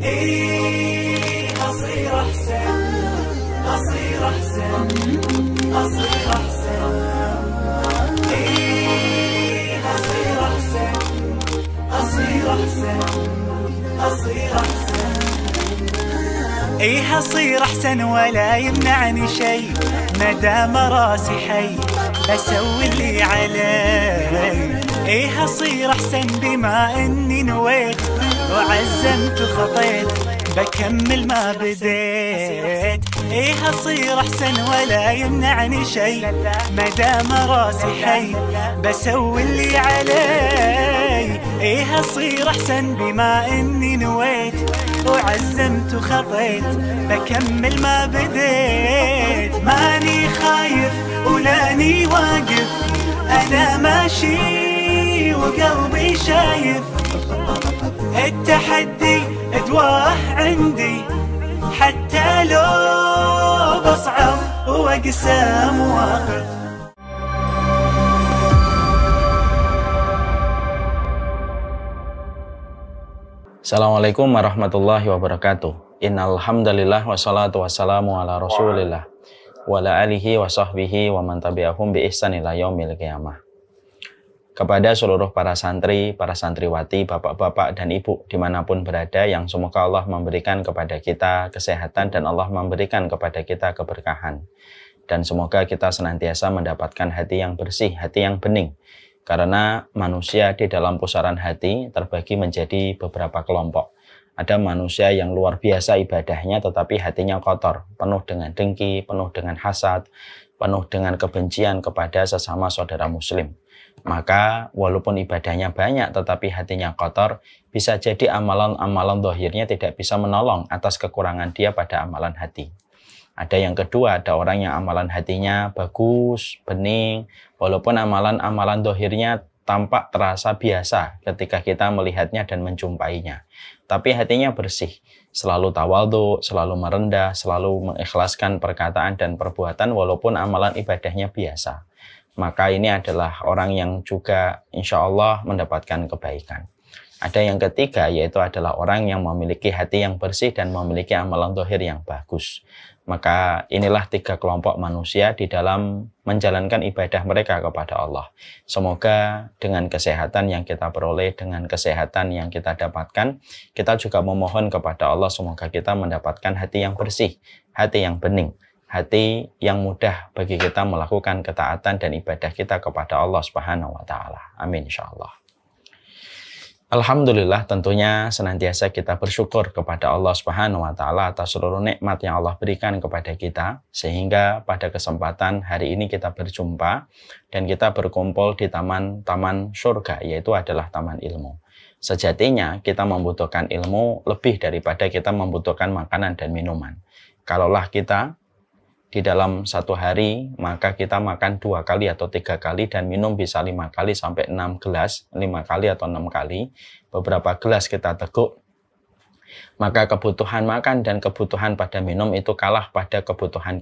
إيه أصير أحسن، أصير أحسن، أصير أحسن. إيه أصير أحسن، أصير أحسن، أصير أحسن. إيه أصير أحسن ولا يمنعني شي، مدام راسي حي بسوي اللي علي. إيه أصير أحسن بما إني نويت وعزمت وخطيت بكمل ما بديت. إيه أصير أحسن ولا يمنعني شي، مدام راسي حي بسوي اللي علي. إيه أصير أحسن بما إني نويت وعزمت وخطيت بكمل ما بديت. ماني خايف ولاني واقف، أنا ماشي وقلبي شايف. التحدي أدواه عندي حتى لو بصعب وأقسى مواقف. Assalamualaikum warahmatullahi wabarakatuh. Innal hamdalillah wassalatu wassalamu ala Rasulillah wa ala alihi wa sahbihi wa man tabi'ahum bi ihsan ila yaumil qiyamah. Kepada seluruh para santri, para santriwati, bapak-bapak dan ibu dimanapun berada, yang semoga Allah memberikan kepada kita kesehatan dan Allah memberikan kepada kita keberkahan. Dan semoga kita senantiasa mendapatkan hati yang bersih, hati yang bening. Karena manusia di dalam pusaran hati terbagi menjadi beberapa kelompok. Ada manusia yang luar biasa ibadahnya tetapi hatinya kotor, penuh dengan dengki, penuh dengan hasad, penuh dengan kebencian kepada sesama saudara muslim. Maka walaupun ibadahnya banyak tetapi hatinya kotor, bisa jadi amalan-amalan zahirnya tidak bisa menolong atas kekurangan dia pada amalan hati. Ada yang kedua, ada orang yang amalan hatinya bagus, bening, walaupun amalan-amalan zahirnya tampak terasa biasa ketika kita melihatnya dan menjumpainya. Tapi hatinya bersih, selalu tawadhu, selalu merendah, selalu mengikhlaskan perkataan dan perbuatan walaupun amalan ibadahnya biasa. Maka ini adalah orang yang juga insya Allah mendapatkan kebaikan. Ada yang ketiga, yaitu adalah orang yang memiliki hati yang bersih dan memiliki amalan zahir yang bagus. Maka inilah tiga kelompok manusia di dalam menjalankan ibadah mereka kepada Allah. Semoga dengan kesehatan yang kita peroleh, dengan kesehatan yang kita dapatkan, kita juga memohon kepada Allah semoga kita mendapatkan hati yang bersih, hati yang bening, hati yang mudah bagi kita melakukan ketaatan dan ibadah kita kepada Allah Subhanahu wa Ta'ala. Amin insyaallah. Alhamdulillah, tentunya senantiasa kita bersyukur kepada Allah Subhanahu wa Ta'ala atas seluruh nikmat yang Allah berikan kepada kita, sehingga pada kesempatan hari ini kita berjumpa dan kita berkumpul di taman surga, yaitu adalah taman ilmu. Sejatinya kita membutuhkan ilmu lebih daripada kita membutuhkan makanan dan minuman. Kalaulah kita di dalam satu hari, maka kita makan 2 kali atau 3 kali dan minum bisa 5 kali sampai 6 gelas, 5 kali atau 6 kali, beberapa gelas kita teguk, maka kebutuhan makan dan kebutuhan pada minum itu kalah pada kebutuhan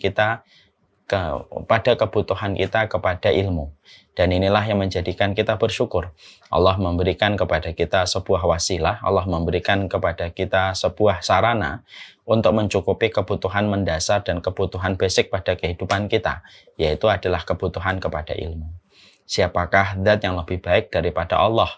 kita kepada ilmu. Dan inilah yang menjadikan kita bersyukur. Allah memberikan kepada kita sebuah wasilah, Allah memberikan kepada kita sebuah sarana untuk mencukupi kebutuhan mendasar dan kebutuhan basic pada kehidupan kita, yaitu adalah kebutuhan kepada ilmu. Siapakah zat yang lebih baik daripada Allah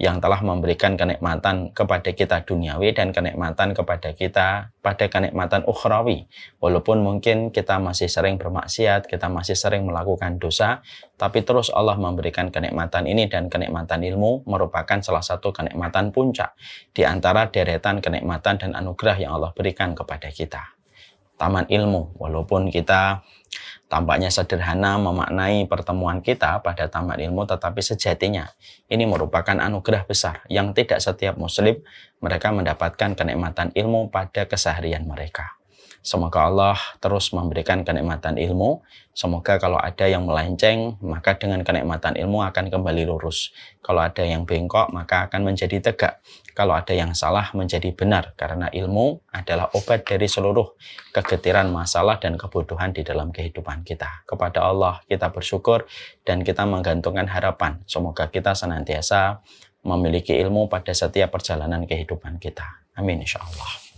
yang telah memberikan kenikmatan kepada kita duniawi dan kenikmatan kepada kita pada kenikmatan ukhrawi. Walaupun mungkin kita masih sering bermaksiat, kita masih sering melakukan dosa, tapi terus Allah memberikan kenikmatan ini, dan kenikmatan ilmu merupakan salah satu kenikmatan puncak di antara deretan kenikmatan dan anugerah yang Allah berikan kepada kita. Taman ilmu, walaupun kita tampaknya sederhana memaknai pertemuan kita pada taman ilmu, tetapi sejatinya ini merupakan anugerah besar yang tidak setiap muslim mereka mendapatkan kenikmatan ilmu pada keseharian mereka. Semoga Allah terus memberikan kenikmatan ilmu. Semoga kalau ada yang melenceng, maka dengan kenikmatan ilmu akan kembali lurus. Kalau ada yang bengkok, maka akan menjadi tegak. Kalau ada yang salah, menjadi benar. Karena ilmu adalah obat dari seluruh kegetiran masalah dan kebutuhan di dalam kehidupan kita. Kepada Allah kita bersyukur dan kita menggantungkan harapan. Semoga kita senantiasa memiliki ilmu pada setiap perjalanan kehidupan kita. Amin insyaallah.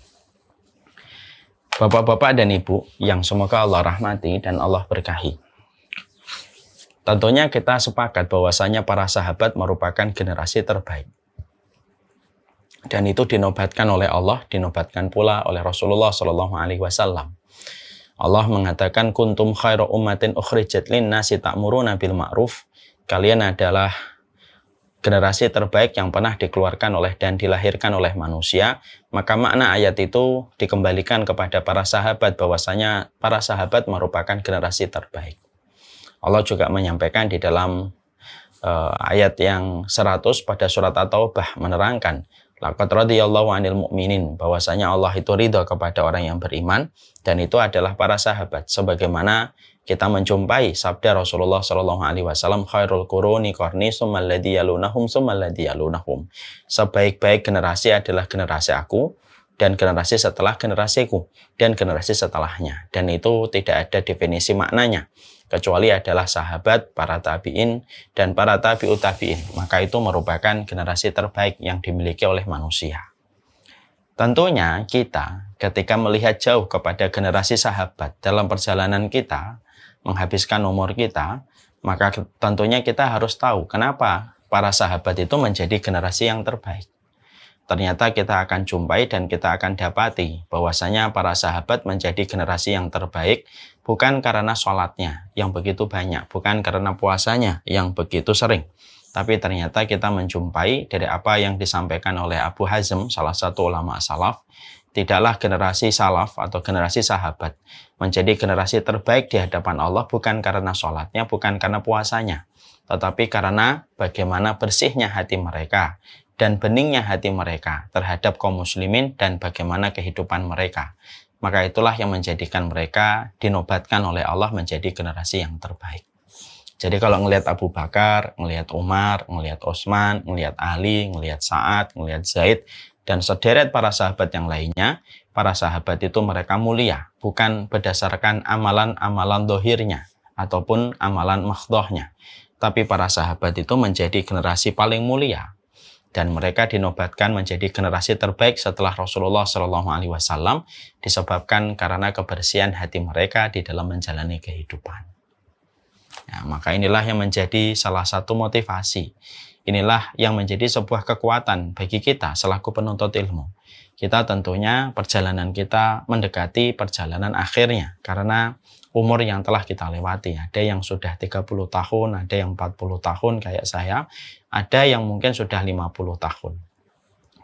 Bapak-bapak dan ibu yang semoga Allah rahmati dan Allah berkahi. Tentunya kita sepakat bahwasanya para sahabat merupakan generasi terbaik. Dan itu dinobatkan oleh Allah, dinobatkan pula oleh Rasulullah SAW. Allah mengatakan kuntum khairu ummatin ukhrijat lin-nasi ta'muruna bil ma'ruf. Kalian adalah generasi terbaik yang pernah dikeluarkan oleh dan dilahirkan oleh manusia. Maka makna ayat itu dikembalikan kepada para sahabat bahwasanya para sahabat merupakan generasi terbaik. Allah juga menyampaikan di dalam ayat yang 100 pada surat At-Taubah menerangkan laqad radhiyallahu 'anil mu'minin, bahwasanya Allah itu ridha kepada orang yang beriman dan itu adalah para sahabat. Sebagaimana kita menjumpai sabda Rasulullah SAW, khairul quruni qarni tsummal ladzi yalunahum tsummal ladzi yalunahum. Sebaik-baik generasi adalah generasi aku dan generasi setelah generasiku dan generasi setelahnya. Dan itu tidak ada definisi maknanya kecuali adalah sahabat, para tabi'in dan para tabi'ut tabi'in. Maka itu merupakan generasi terbaik yang dimiliki oleh manusia. Tentunya kita ketika melihat jauh kepada generasi sahabat dalam perjalanan kita menghabiskan umur kita, maka tentunya kita harus tahu kenapa para sahabat itu menjadi generasi yang terbaik. Ternyata kita akan jumpai dan kita akan dapati bahwasanya para sahabat menjadi generasi yang terbaik bukan karena sholatnya yang begitu banyak, bukan karena puasanya yang begitu sering. Tapi ternyata kita menjumpai dari apa yang disampaikan oleh Abu Hazm, salah satu ulama salaf, tidaklah generasi salaf atau generasi sahabat menjadi generasi terbaik di hadapan Allah bukan karena sholatnya, bukan karena puasanya, tetapi karena bagaimana bersihnya hati mereka dan beningnya hati mereka terhadap kaum muslimin dan bagaimana kehidupan mereka. Maka itulah yang menjadikan mereka dinobatkan oleh Allah menjadi generasi yang terbaik. Jadi kalau ngelihat Abu Bakar, ngelihat Umar, ngelihat Utsman, ngelihat Ali, ngelihat Sa'ad, ngelihat Zaid, dan sederet para sahabat yang lainnya, para sahabat itu mereka mulia, bukan berdasarkan amalan-amalan dohirnya, ataupun amalan makhdohnya. Tapi para sahabat itu menjadi generasi paling mulia. Dan mereka dinobatkan menjadi generasi terbaik setelah Rasulullah SAW disebabkan karena kebersihan hati mereka di dalam menjalani kehidupan. Nah, maka inilah yang menjadi salah satu motivasi. Inilah yang menjadi sebuah kekuatan bagi kita selaku penuntut ilmu. Kita tentunya perjalanan kita mendekati perjalanan akhirnya karena umur yang telah kita lewati. Ada yang sudah 30 tahun, ada yang 40 tahun kayak saya, ada yang mungkin sudah 50 tahun.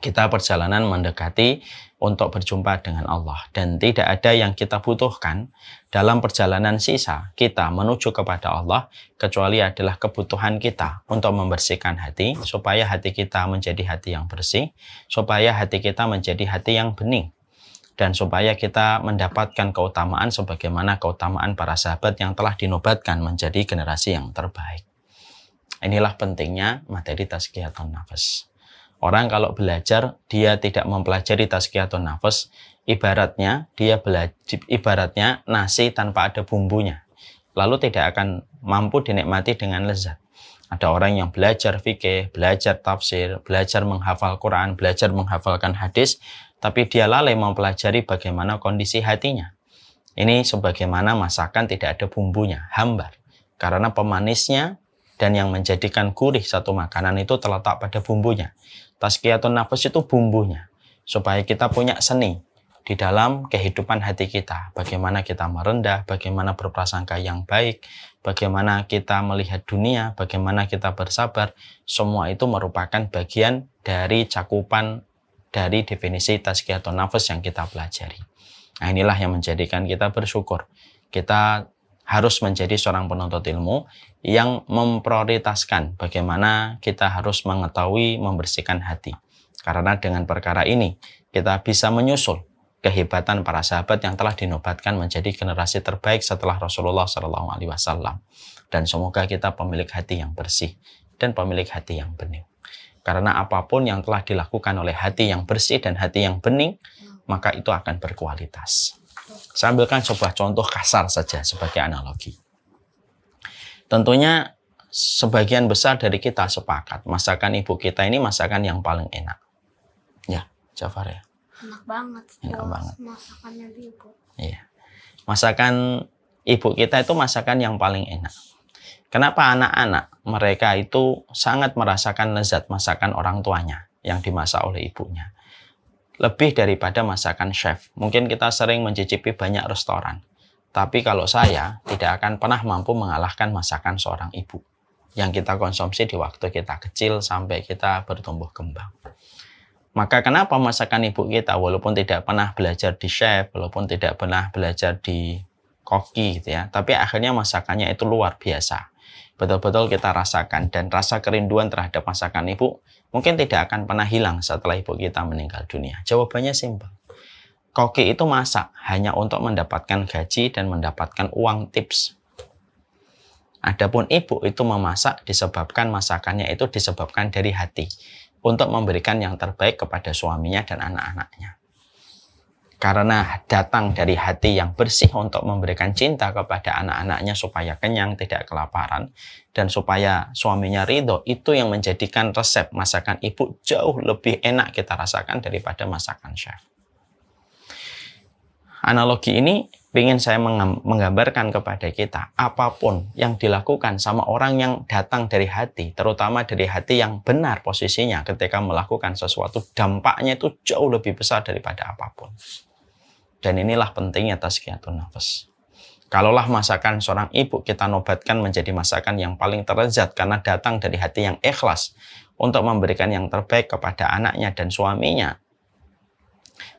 Kita perjalanan mendekati untuk berjumpa dengan Allah. Dan tidak ada yang kita butuhkan dalam perjalanan sisa kita menuju kepada Allah, kecuali adalah kebutuhan kita untuk membersihkan hati, supaya hati kita menjadi hati yang bersih, supaya hati kita menjadi hati yang bening, dan supaya kita mendapatkan keutamaan sebagaimana keutamaan para sahabat yang telah dinobatkan menjadi generasi yang terbaik. Inilah pentingnya materi tazkiyatun nafas. Orang kalau belajar, dia tidak mempelajari tazkiyatun nafas, ibaratnya ibaratnya nasi tanpa ada bumbunya. Lalu tidak akan mampu dinikmati dengan lezat. Ada orang yang belajar fikih, belajar tafsir, belajar menghafal Quran, belajar menghafalkan hadis, tapi dia lalai mempelajari bagaimana kondisi hatinya. Ini sebagaimana masakan tidak ada bumbunya, hambar. Karena pemanisnya dan yang menjadikan gurih satu makanan itu terletak pada bumbunya. Tazkiyatun nafas itu bumbunya, supaya kita punya seni di dalam kehidupan hati kita. Bagaimana kita merendah, bagaimana berprasangka yang baik, bagaimana kita melihat dunia, bagaimana kita bersabar. Semua itu merupakan bagian dari cakupan dari definisi tazkiyatun nafas yang kita pelajari. Nah, inilah yang menjadikan kita bersyukur. Kita harus menjadi seorang penuntut ilmu yang memprioritaskan bagaimana kita harus mengetahui membersihkan hati. Karena dengan perkara ini kita bisa menyusul kehebatan para sahabat yang telah dinobatkan menjadi generasi terbaik setelah Rasulullah SAW. Dan semoga kita pemilik hati yang bersih dan pemilik hati yang bening. Karena apapun yang telah dilakukan oleh hati yang bersih dan hati yang bening, maka itu akan berkualitas. Saya ambilkan sebuah contoh kasar saja sebagai analogi. Tentunya sebagian besar dari kita sepakat masakan ibu kita ini masakan yang paling enak. Ya, Jafar ya. Enak banget. Enak banget. Masakannya ibu. Iya. Masakan ibu kita itu masakan yang paling enak. Kenapa anak-anak mereka itu sangat merasakan lezat masakan orang tuanya yang dimasak oleh ibunya. Lebih daripada masakan chef. Mungkin kita sering mencicipi banyak restoran. Tapi kalau saya tidak akan pernah mampu mengalahkan masakan seorang ibu yang kita konsumsi di waktu kita kecil sampai kita bertumbuh kembang. Maka kenapa masakan ibu kita walaupun tidak pernah belajar di chef, walaupun tidak pernah belajar di koki gitu ya, tapi akhirnya masakannya itu luar biasa. Betul-betul kita rasakan dan rasa kerinduan terhadap masakan ibu mungkin tidak akan pernah hilang setelah ibu kita meninggal dunia. Jawabannya simpel. Koki itu masak hanya untuk mendapatkan gaji dan mendapatkan uang tips. Adapun ibu itu memasak disebabkan masakannya itu disebabkan dari hati. Untuk memberikan yang terbaik kepada suaminya dan anak-anaknya. Karena datang dari hati yang bersih untuk memberikan cinta kepada anak-anaknya supaya kenyang, tidak kelaparan, dan supaya suaminya ridho, itu yang menjadikan resep masakan ibu jauh lebih enak kita rasakan daripada masakan chef. Analogi ini ingin saya menggambarkan kepada kita, apapun yang dilakukan sama orang yang datang dari hati, terutama dari hati yang benar posisinya ketika melakukan sesuatu, dampaknya itu jauh lebih besar daripada apapun. Dan inilah pentingnya tazkiyatun nafas. Kalaulah masakan seorang ibu kita nobatkan menjadi masakan yang paling terlezat karena datang dari hati yang ikhlas untuk memberikan yang terbaik kepada anaknya dan suaminya,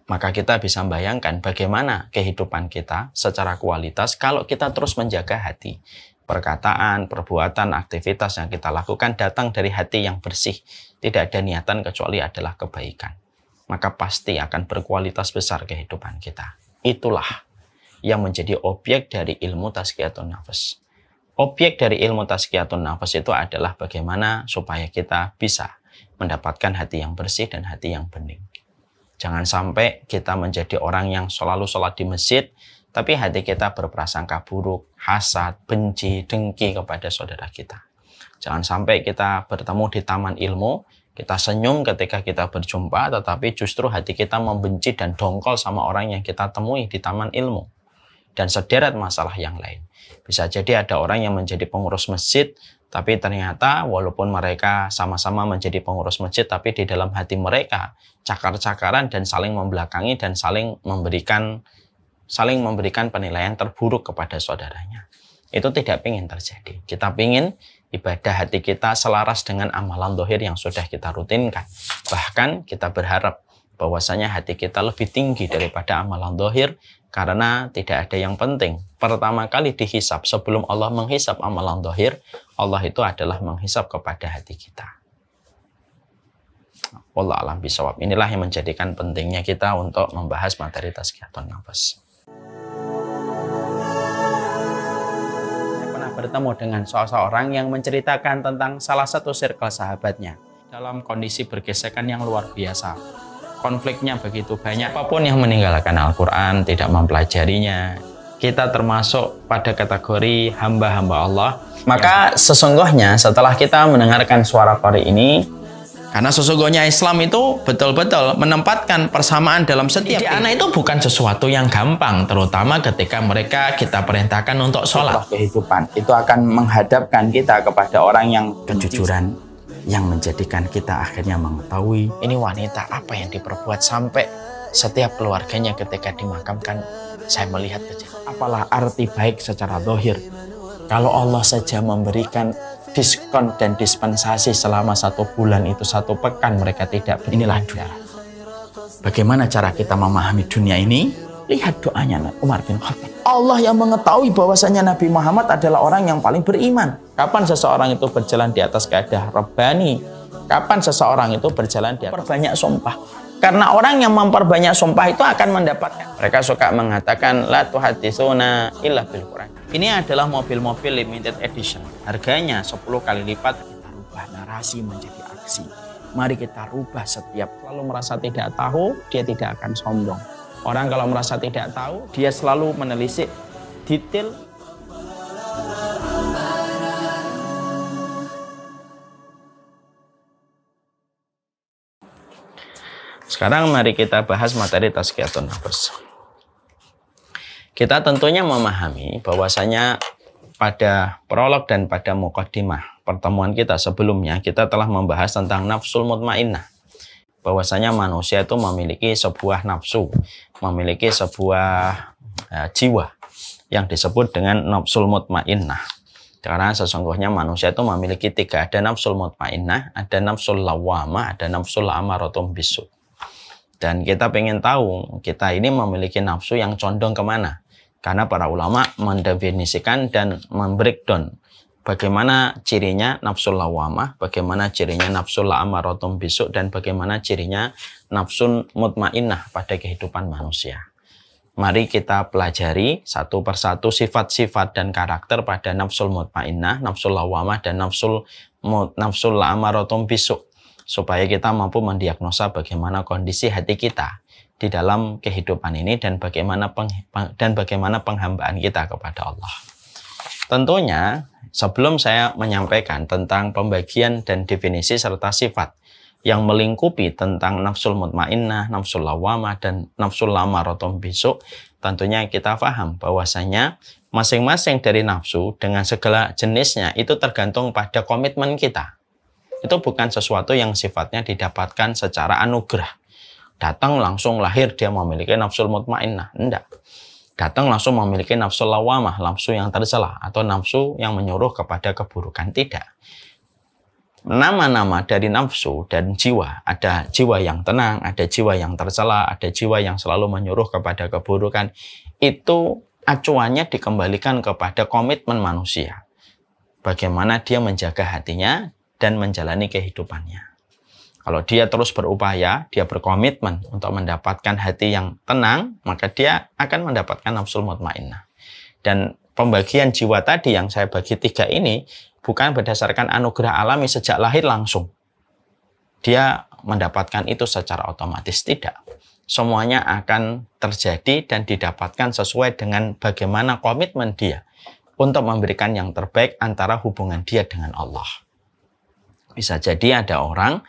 maka kita bisa bayangkan bagaimana kehidupan kita secara kualitas kalau kita terus menjaga hati. Perkataan, perbuatan, aktivitas yang kita lakukan datang dari hati yang bersih. Tidak ada niatan kecuali adalah kebaikan. Maka pasti akan berkualitas besar kehidupan kita. Itulah yang menjadi objek dari ilmu tazkiyatun nafas. Objek dari ilmu tazkiyatun nafas itu adalah bagaimana supaya kita bisa mendapatkan hati yang bersih dan hati yang bening. Jangan sampai kita menjadi orang yang selalu sholat di masjid, tapi hati kita berprasangka buruk, hasad, benci, dengki kepada saudara kita. Jangan sampai kita bertemu di taman ilmu, kita senyum ketika kita berjumpa, tetapi justru hati kita membenci dan dongkol sama orang yang kita temui di taman ilmu. Dan sederet masalah yang lain. Bisa jadi ada orang yang menjadi pengurus masjid, tapi ternyata walaupun mereka sama-sama menjadi pengurus masjid, tapi di dalam hati mereka cakar-cakaran dan saling membelakangi dan saling memberikan penilaian terburuk kepada saudaranya. Itu tidak ingin terjadi. Kita ingin ibadah hati kita selaras dengan amalan zahir yang sudah kita rutinkan. Bahkan kita berharap bahwasanya hati kita lebih tinggi daripada amalan zahir, karena tidak ada yang penting. Pertama kali dihisab sebelum Allah menghisab amalan zahir, Allah itu adalah menghisab kepada hati kita. Wallahu a'lam bishawab. Inilah yang menjadikan pentingnya kita untuk membahas materi tazkiyatun nafas. Saya pernah bertemu dengan seseorang yang menceritakan tentang salah satu circle sahabatnya dalam kondisi bergesekan yang luar biasa. Konfliknya begitu banyak. Apapun yang meninggalkan Al-Quran, tidak mempelajarinya, kita termasuk pada kategori hamba-hamba Allah. Maka sesungguhnya setelah kita mendengarkan suara qari ini, karena sesungguhnya Islam itu betul-betul menempatkan persamaan dalam setiap anak itu bukan sesuatu yang gampang, terutama ketika mereka kita perintahkan untuk sholat. Kehidupan itu akan menghadapkan kita kepada orang yang kejujuran, yang menjadikan kita akhirnya mengetahui ini wanita apa yang diperbuat sampai setiap keluarganya ketika dimakamkan saya melihat saja. Apalah arti baik secara zahir kalau Allah saja memberikan diskon dan dispensasi selama 1 bulan itu 1 pekan mereka tidak. Inilah dunia. Bagaimana cara kita memahami dunia ini? Lihat doanya Umar bin Khattab. Allah yang mengetahui bahwasanya Nabi Muhammad adalah orang yang paling beriman. Kapan seseorang itu berjalan di atas kaidah Rabbani? Kapan seseorang itu berjalan di atas perbanyak sumpah? Karena orang yang memperbanyak sumpah itu akan mendapatkan. Mereka suka mengatakan la tuhaditsuna illa bil Quran. Ini adalah mobil-mobil limited edition. Harganya 10 kali lipat. Kita rubah narasi menjadi aksi. Mari kita rubah setiap. Lalu merasa tidak tahu, dia tidak akan sombong. Orang kalau merasa tidak tahu, dia selalu menelisik detail. Sekarang mari kita bahas materi tazkiyatun nafs. Kita tentunya memahami bahwasanya pada prolog dan pada muqaddimah pertemuan kita sebelumnya kita telah membahas tentang nafsul mutmainnah. Bahwasanya manusia itu memiliki sebuah nafsu, memiliki sebuah jiwa yang disebut dengan nafsul mutmainnah. Karena sesungguhnya manusia itu memiliki tiga, ada nafsul mutmainnah, ada nafsul lawamah, ada nafsul amaratum bisu. Dan kita pengen tahu kita ini memiliki nafsu yang condong kemana. Karena para ulama mendefinisikan dan membreakdown bagaimana cirinya nafsul lawamah, bagaimana cirinya nafsul amaratum bisu, dan bagaimana cirinya nafsul mutmainnah pada kehidupan manusia. Mari kita pelajari satu persatu sifat-sifat dan karakter pada nafsul mutmainnah, nafsul lawamah, dan nafsul amaratum bisu, supaya kita mampu mendiagnosa bagaimana kondisi hati kita di dalam kehidupan ini dan bagaimana penghambaan kita kepada Allah. Tentunya sebelum saya menyampaikan tentang pembagian dan definisi serta sifat yang melingkupi tentang nafsul mutmainnah, nafsul lawamah, dan nafsul amaratum bisu, tentunya kita paham bahwasanya masing-masing dari nafsu dengan segala jenisnya itu tergantung pada komitmen kita. Itu bukan sesuatu yang sifatnya didapatkan secara anugerah. Datang langsung lahir dia memiliki nafsul mutmainnah. Enggak. Datang langsung memiliki nafsul lawamah, nafsu yang tercela, atau nafsu yang menyuruh kepada keburukan. Tidak. Nama-nama dari nafsu dan jiwa, ada jiwa yang tenang, ada jiwa yang tercela, ada jiwa yang selalu menyuruh kepada keburukan. Itu acuannya dikembalikan kepada komitmen manusia. Bagaimana dia menjaga hatinya dan menjalani kehidupannya. Kalau dia terus berupaya, dia berkomitmen untuk mendapatkan hati yang tenang, maka dia akan mendapatkan nafsul mutmainnah. Dan pembagian jiwa tadi yang saya bagi tiga ini bukan berdasarkan anugerah alami sejak lahir langsung. Dia mendapatkan itu secara otomatis, tidak. Semuanya akan terjadi dan didapatkan sesuai dengan bagaimana komitmen dia untuk memberikan yang terbaik antara hubungan dia dengan Allah. Bisa jadi ada orang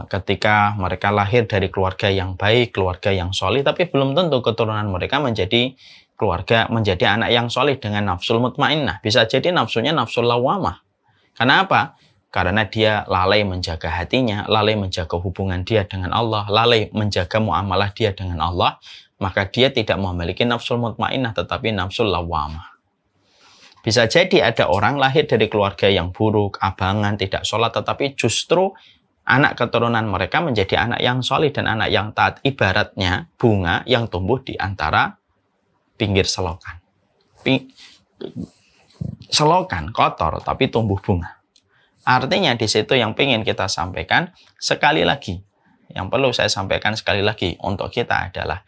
ketika mereka lahir dari keluarga yang baik, keluarga yang solih, tapi belum tentu keturunan mereka menjadi anak yang solih dengan nafsul mutmainnah. Bisa jadi nafsunya nafsul lawamah. Kenapa? Karena dia lalai menjaga hatinya, lalai menjaga hubungan dia dengan Allah, lalai menjaga muamalah dia dengan Allah, maka dia tidak memiliki nafsul mutmainnah tetapi nafsul lawamah. Bisa jadi ada orang lahir dari keluarga yang buruk, abangan, tidak sholat, tetapi justru anak keturunan mereka menjadi anak yang solih dan anak yang taat. Ibaratnya bunga yang tumbuh di antara pinggir selokan. Selokan kotor tapi tumbuh bunga. Artinya di situ yang ingin kita sampaikan sekali lagi. Yang perlu saya sampaikan sekali lagi untuk kita adalah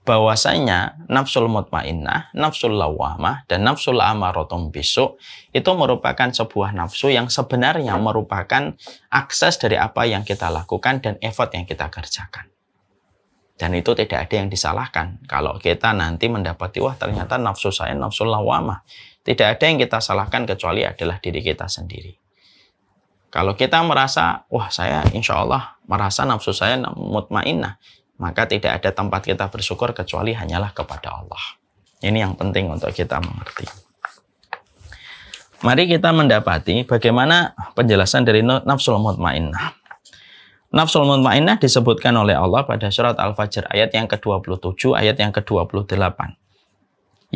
bahwasanya nafsul mutmainnah, nafsul lawamah, dan nafsul amaratum bisu itu merupakan sebuah nafsu yang sebenarnya merupakan akses dari apa yang kita lakukan dan effort yang kita kerjakan. Dan itu tidak ada yang disalahkan. Kalau kita nanti mendapati, wah ternyata nafsu saya nafsul lawamah. Tidak ada yang kita salahkan kecuali adalah diri kita sendiri. Kalau kita merasa, wah saya insya Allah merasa nafsu saya mutmainnah, maka tidak ada tempat kita bersyukur kecuali hanyalah kepada Allah. Ini yang penting untuk kita mengerti. Mari kita mendapati bagaimana penjelasan dari nafsul mutmainnah. Nafsul mutmainnah disebutkan oleh Allah pada surat Al-Fajr ayat yang ke-27, ayat yang ke-28.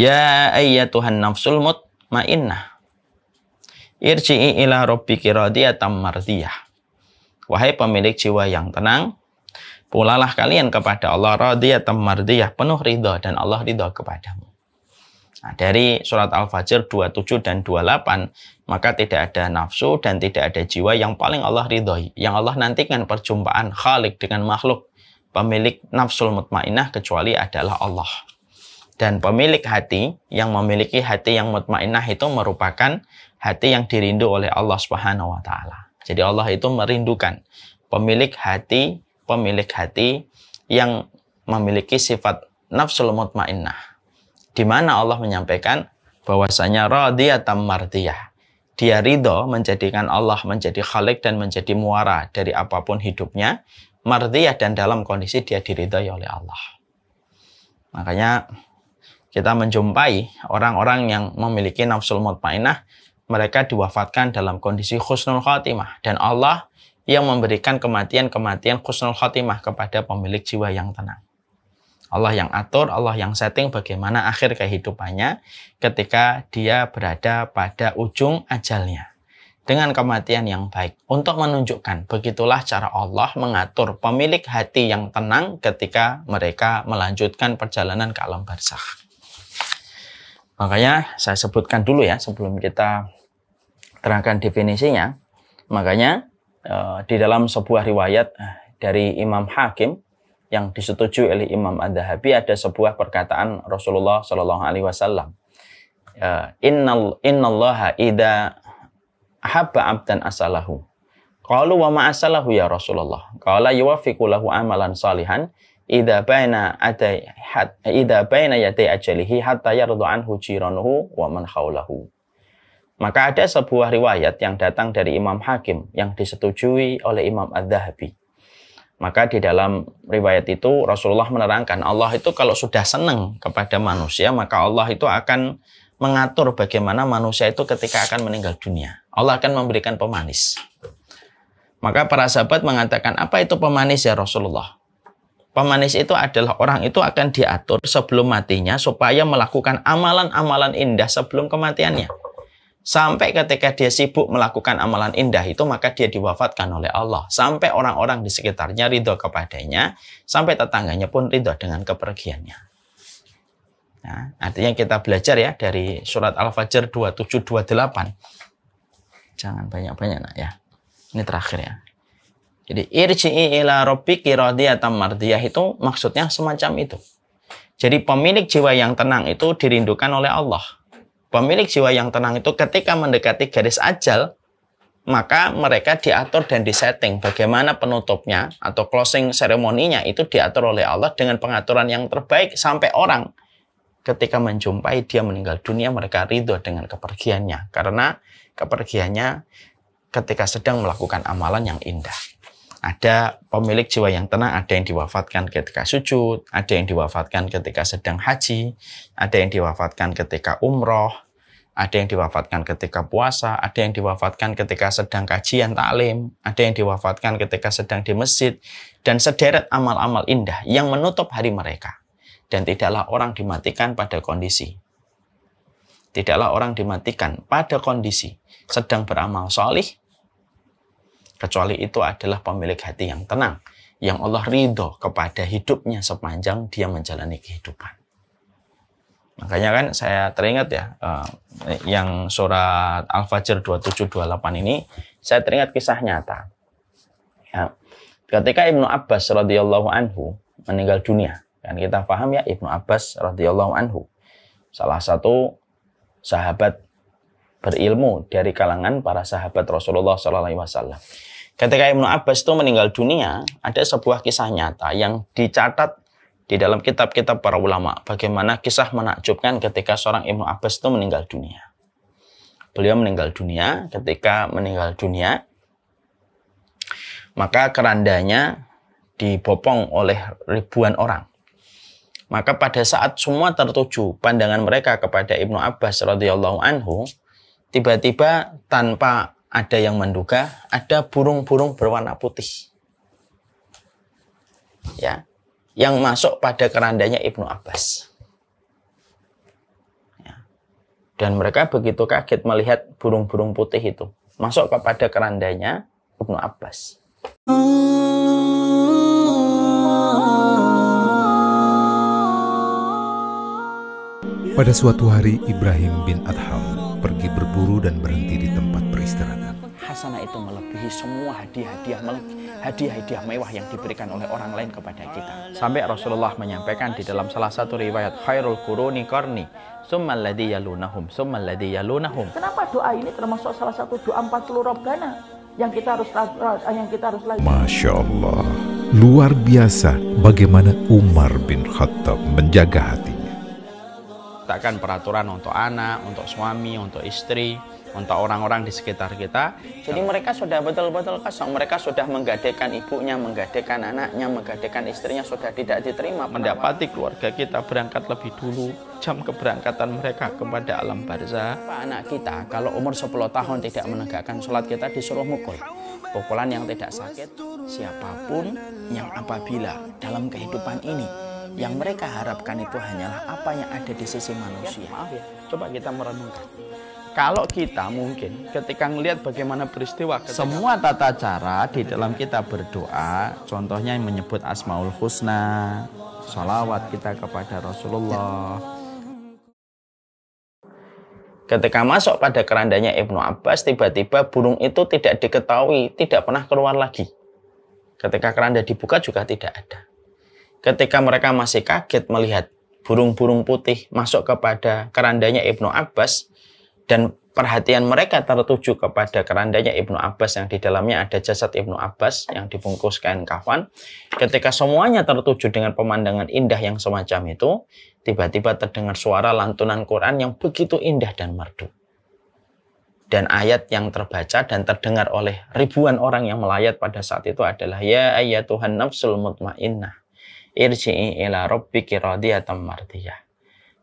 Ya ayyatuhan nafsul mutmainnah, irji'i ila rabbiki radiyatan mardiyah. Wahai pemilik jiwa yang tenang, pulalah kalian kepada Allah radiyatan mardiyah, penuh ridha dan Allah ridha kepadamu. Nah, dari surat Al-Fajr 27 dan 28, maka tidak ada nafsu dan tidak ada jiwa yang paling Allah ridhoi, yang Allah nantikan perjumpaan Khalik dengan makhluk, pemilik nafsul mutmainnah kecuali adalah Allah. Dan pemilik hati yang memiliki hati yang mutmainnah itu merupakan hati yang dirindu oleh Allah Subhanahu wa taala. Jadi Allah itu merindukan pemilik hati yang memiliki sifat nafsul mutmainnah, di mana Allah menyampaikan bahwasanya radiyatan mardiyah. Dia ridho menjadikan Allah menjadi khalik dan menjadi muara dari apapun hidupnya, mardiyah dan dalam kondisi dia diridhai oleh Allah. Makanya kita menjumpai orang-orang yang memiliki nafsul mutmainah, mereka diwafatkan dalam kondisi husnul khatimah, dan Allah yang memberikan kematian-kematian husnul khatimah kepada pemilik jiwa yang tenang. Allah yang atur, Allah yang setting bagaimana akhir kehidupannya ketika dia berada pada ujung ajalnya dengan kematian yang baik, untuk menunjukkan begitulah cara Allah mengatur pemilik hati yang tenang ketika mereka melanjutkan perjalanan ke alam barzakh. Makanya saya sebutkan dulu ya sebelum kita terangkan definisinya. Makanya di dalam sebuah riwayat dari Imam Hakim yang disetujui oleh Imam Adz-Dzahabi, ada sebuah perkataan Rasulullah Shallallahu Alaihi Wasallam, Innallaha idza ahabba abdan asalahu. Qalu wa ma asalahu ya Rasulullah? Qala yuwaffiqu lahu amalan salihan idza baina yaday ajalihi hatta yardu anhu jiranuhu wa man haulahu. Maka ada sebuah riwayat yang datang dari Imam Hakim yang disetujui oleh Imam Adz-Dzahabi. Maka di dalam riwayat itu Rasulullah menerangkan, Allah itu kalau sudah senang kepada manusia, maka Allah itu akan mengatur bagaimana manusia itu ketika akan meninggal dunia. Allah akan memberikan pemanis. Maka para sahabat mengatakan, apa itu pemanis ya Rasulullah? Pemanis itu adalah orang itu akan diatur sebelum matinya supaya melakukan amalan-amalan indah sebelum kematiannya. Sampai ketika dia sibuk melakukan amalan indah itu, maka dia diwafatkan oleh Allah. Sampai orang-orang di sekitarnya ridho kepadanya, sampai tetangganya pun ridho dengan kepergiannya. Nah, artinya kita belajar ya dari surat Al-Fajr 27-28. Jangan banyak-banyak nak ya. Ini terakhir ya. Jadi irji'i ila rabbiki radiyatan mardiyah itu maksudnya semacam itu. Jadi pemilik jiwa yang tenang itu dirindukan oleh Allah. Pemilik jiwa yang tenang itu ketika mendekati garis ajal, maka mereka diatur dan disetting bagaimana penutupnya atau closing seremoninya itu diatur oleh Allah dengan pengaturan yang terbaik, sampai orang ketika menjumpai dia meninggal dunia mereka ridho dengan kepergiannya, karena kepergiannya ketika sedang melakukan amalan yang indah. Ada pemilik jiwa yang tenang, ada yang diwafatkan ketika sujud, ada yang diwafatkan ketika sedang haji, ada yang diwafatkan ketika umroh, ada yang diwafatkan ketika puasa, ada yang diwafatkan ketika sedang kajian taklim, ada yang diwafatkan ketika sedang di masjid, dan sederet amal-amal indah yang menutup hari mereka. Dan tidaklah orang dimatikan pada kondisi. Tidaklah orang dimatikan pada kondisi sedang beramal solih, kecuali itu adalah pemilik hati yang tenang, yang Allah ridho kepada hidupnya sepanjang dia menjalani kehidupan. Makanya kan saya teringat ya, yang surat Al-Fajr 27-28 ini, saya teringat kisah nyata. Ya, ketika Ibnu Abbas radhiyallahu anhu meninggal dunia, kan kita paham ya, Ibnu Abbas radhiyallahu anhu salah satu sahabat berilmu dari kalangan para sahabat Rasulullah SAW. Ketika Ibnu Abbas itu meninggal dunia, ada sebuah kisah nyata yang dicatat di dalam kitab-kitab para ulama. Bagaimana kisah menakjubkan ketika seorang Ibnu Abbas itu meninggal dunia. Beliau meninggal dunia, ketika meninggal dunia, maka kerandanya dibopong oleh ribuan orang. Maka pada saat semua tertuju pandangan mereka kepada Ibnu Abbas radhiyallahu anhu, tiba-tiba tanpa ada yang menduga, ada burung-burung berwarna putih, ya, yang masuk pada kerandanya Ibnu Abbas. Ya. Dan mereka begitu kaget melihat burung-burung putih itu masuk kepada kerandanya Ibnu Abbas. Pada suatu hari Ibrahim bin Adham pergi berburu dan berhenti di tempat peristirahatan. Hasanah itu melebihi semua hadiah-hadiah mewah yang diberikan oleh orang lain kepada kita. Sampai Rasulullah menyampaikan di dalam salah satu riwayat, khairul quruni qarni, tsummal ladzi yalunahum, tsummal ladzi yalunahum. Kenapa doa ini termasuk salah satu doa 40 Rabbana yang kita harus lagi? Masya Allah, luar biasa bagaimana Umar bin Khattab menjaga hatinya. Takkan peraturan untuk anak, untuk suami, untuk istri, untuk orang-orang di sekitar kita. Jadi mereka sudah betul-betul kosong. Mereka sudah menggadaikan ibunya, menggadaikan anaknya, menggadaikan istrinya, sudah tidak diterima. Mendapati keluarga kita berangkat lebih dulu, jam keberangkatan mereka kepada alam barzah. Anak kita kalau umur 10 tahun tidak menegakkan sholat, kita disuruh mukul. Pukulan yang tidak sakit. Siapapun yang apabila dalam kehidupan ini yang mereka harapkan itu hanyalah apa yang ada di sisi manusia. Maaf ya, coba kita merenungkan. Kalau kita mungkin ketika melihat bagaimana peristiwa semua tata cara di dalam kita berdoa, contohnya menyebut Asmaul Husna, sholawat kita kepada Rasulullah. Ketika masuk pada kerandanya Ibnu Abbas, tiba-tiba burung itu tidak diketahui, tidak pernah keluar lagi. Ketika keranda dibuka juga tidak ada. Ketika mereka masih kaget melihat burung-burung putih masuk kepada kerandanya Ibnu Abbas, dan perhatian mereka tertuju kepada kerandanya Ibnu Abbas yang di dalamnya ada jasad Ibnu Abbas yang dibungkus kain kafan. Ketika semuanya tertuju dengan pemandangan indah yang semacam itu, tiba-tiba terdengar suara lantunan Quran yang begitu indah dan merdu. Dan ayat yang terbaca dan terdengar oleh ribuan orang yang melayat pada saat itu adalah Ya ayyatuhan nafsul mutmainnah irji'i ila rabbiki radiyatan mardiyah.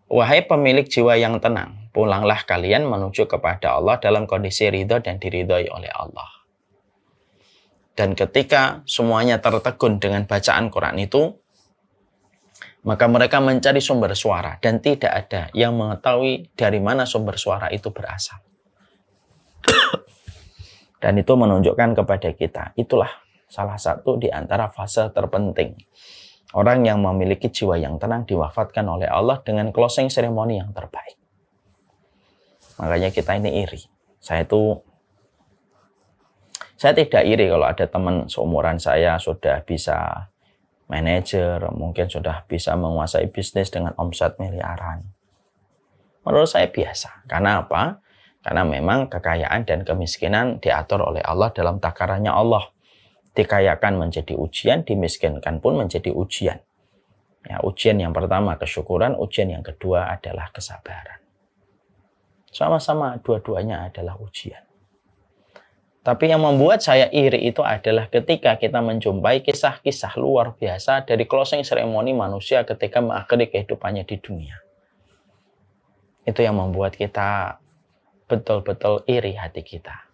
Wahai pemilik jiwa yang tenang, pulanglah kalian menuju kepada Allah dalam kondisi ridho dan diridhoi oleh Allah. Dan ketika semuanya tertegun dengan bacaan Quran itu, maka mereka mencari sumber suara dan tidak ada yang mengetahui dari mana sumber suara itu berasal. Dan itu menunjukkan kepada kita, itulah salah satu di antara fase terpenting. Orang yang memiliki jiwa yang tenang diwafatkan oleh Allah dengan closing ceremony yang terbaik. Makanya kita ini iri. Saya tidak iri kalau ada teman seumuran saya sudah bisa manajer, mungkin sudah bisa menguasai bisnis dengan omset miliaran. Menurut saya biasa. Karena apa? Karena memang kekayaan dan kemiskinan diatur oleh Allah dalam takarannya Allah. Dikayakan menjadi ujian, dimiskinkan pun menjadi ujian. Ya, ujian yang pertama kesyukuran, ujian yang kedua adalah kesabaran. Sama-sama dua-duanya adalah ujian. Tapi yang membuat saya iri itu adalah ketika kita menjumpai kisah-kisah luar biasa dari closing ceremony manusia ketika mengakhiri kehidupannya di dunia. Itu yang membuat kita betul-betul iri hati kita.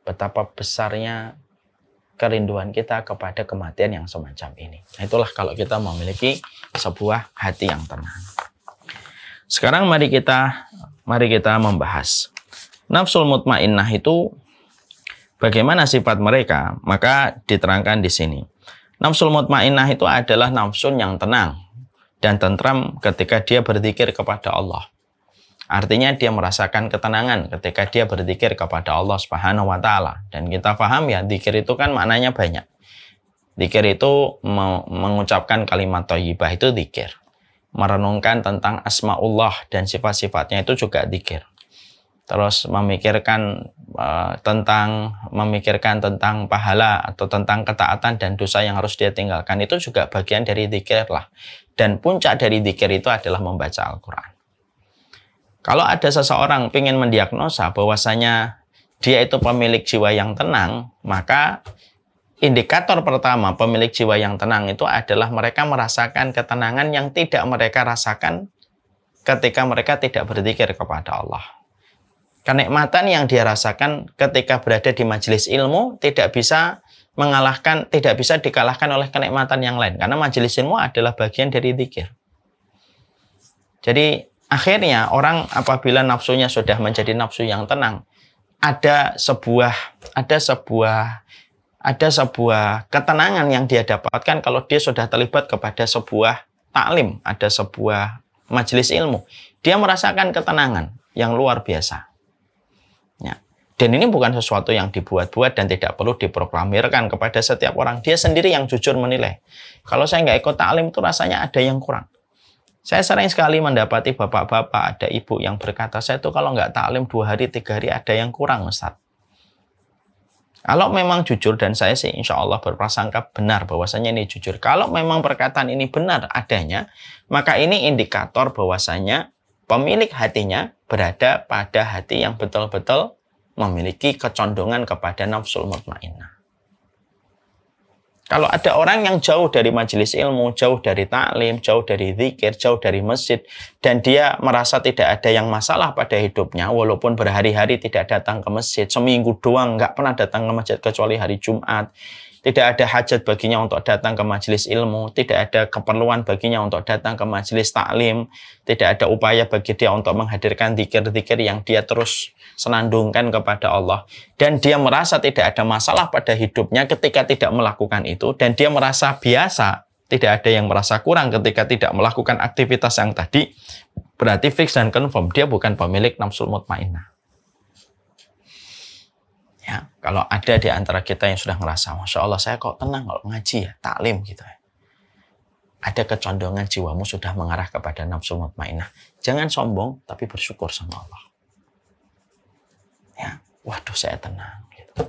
Betapa besarnya kerinduan kita kepada kematian yang semacam ini. Nah, itulah kalau kita memiliki sebuah hati yang tenang. Sekarang mari kita membahas nafsul mutmainnah itu bagaimana sifat mereka. Maka diterangkan di sini. Nafsul mutmainnah itu adalah nafsun yang tenang dan tentram ketika dia berzikir kepada Allah. Artinya dia merasakan ketenangan ketika dia berzikir kepada Allah Subhanahu wa Ta'ala. Dan kita paham ya, zikir itu kan maknanya banyak. Zikir itu mengucapkan kalimat thayyibah itu zikir. Merenungkan tentang asmaullah dan sifat-sifatnya itu juga zikir. Terus memikirkan tentang pahala atau tentang ketaatan dan dosa yang harus dia tinggalkan, itu juga bagian dari zikir lah. Dan puncak dari zikir itu adalah membaca Al-Quran. Kalau ada seseorang ingin mendiagnosa bahwasanya dia itu pemilik jiwa yang tenang, maka indikator pertama pemilik jiwa yang tenang itu adalah mereka merasakan ketenangan yang tidak mereka rasakan ketika mereka tidak berzikir kepada Allah. Kenikmatan yang dia rasakan ketika berada di majelis ilmu tidak bisa dikalahkan oleh kenikmatan yang lain, karena majelis ilmu adalah bagian dari zikir. Jadi akhirnya orang apabila nafsunya sudah menjadi nafsu yang tenang, ada sebuah ketenangan yang dia dapatkan kalau dia sudah terlibat kepada sebuah taklim, ada sebuah majelis ilmu. Dia merasakan ketenangan yang luar biasa. Ya. Dan ini bukan sesuatu yang dibuat-buat dan tidak perlu diproklamirkan kepada setiap orang. Dia sendiri yang jujur menilai. Kalau saya nggak ikut taklim itu rasanya ada yang kurang. Saya sering sekali mendapati bapak-bapak, ada ibu yang berkata, saya tuh kalau nggak taklim 2 hari, 3 hari ada yang kurang, Ustaz. Kalau memang jujur, dan saya sih insya Allah berprasangka benar bahwasanya ini jujur. Kalau memang perkataan ini benar adanya, maka ini indikator bahwasanya pemilik hatinya berada pada hati yang betul-betul memiliki kecondongan kepada nafsul mutmainnah. Kalau ada orang yang jauh dari majelis ilmu, jauh dari taklim, jauh dari zikir, jauh dari masjid, dan dia merasa tidak ada yang masalah pada hidupnya, walaupun berhari-hari tidak datang ke masjid, seminggu doang nggak pernah datang ke masjid kecuali hari Jumat, tidak ada hajat baginya untuk datang ke majelis ilmu, tidak ada keperluan baginya untuk datang ke majelis taklim, tidak ada upaya bagi dia untuk menghadirkan zikir-zikir yang dia terus senandungkan kepada Allah, dan dia merasa tidak ada masalah pada hidupnya ketika tidak melakukan itu, dan dia merasa biasa, tidak ada yang merasa kurang ketika tidak melakukan aktivitas yang tadi, berarti fix dan confirm dia bukan pemilik nafsul mutmainnah. Ya, kalau ada di antara kita yang sudah ngerasa, Masya Allah saya kok tenang kalau ngaji ya, taklim gitu ya, ada kecondongan jiwamu sudah mengarah kepada nafsul mutmainnah, jangan sombong tapi bersyukur sama Allah. Ya, waduh saya tenang gitu.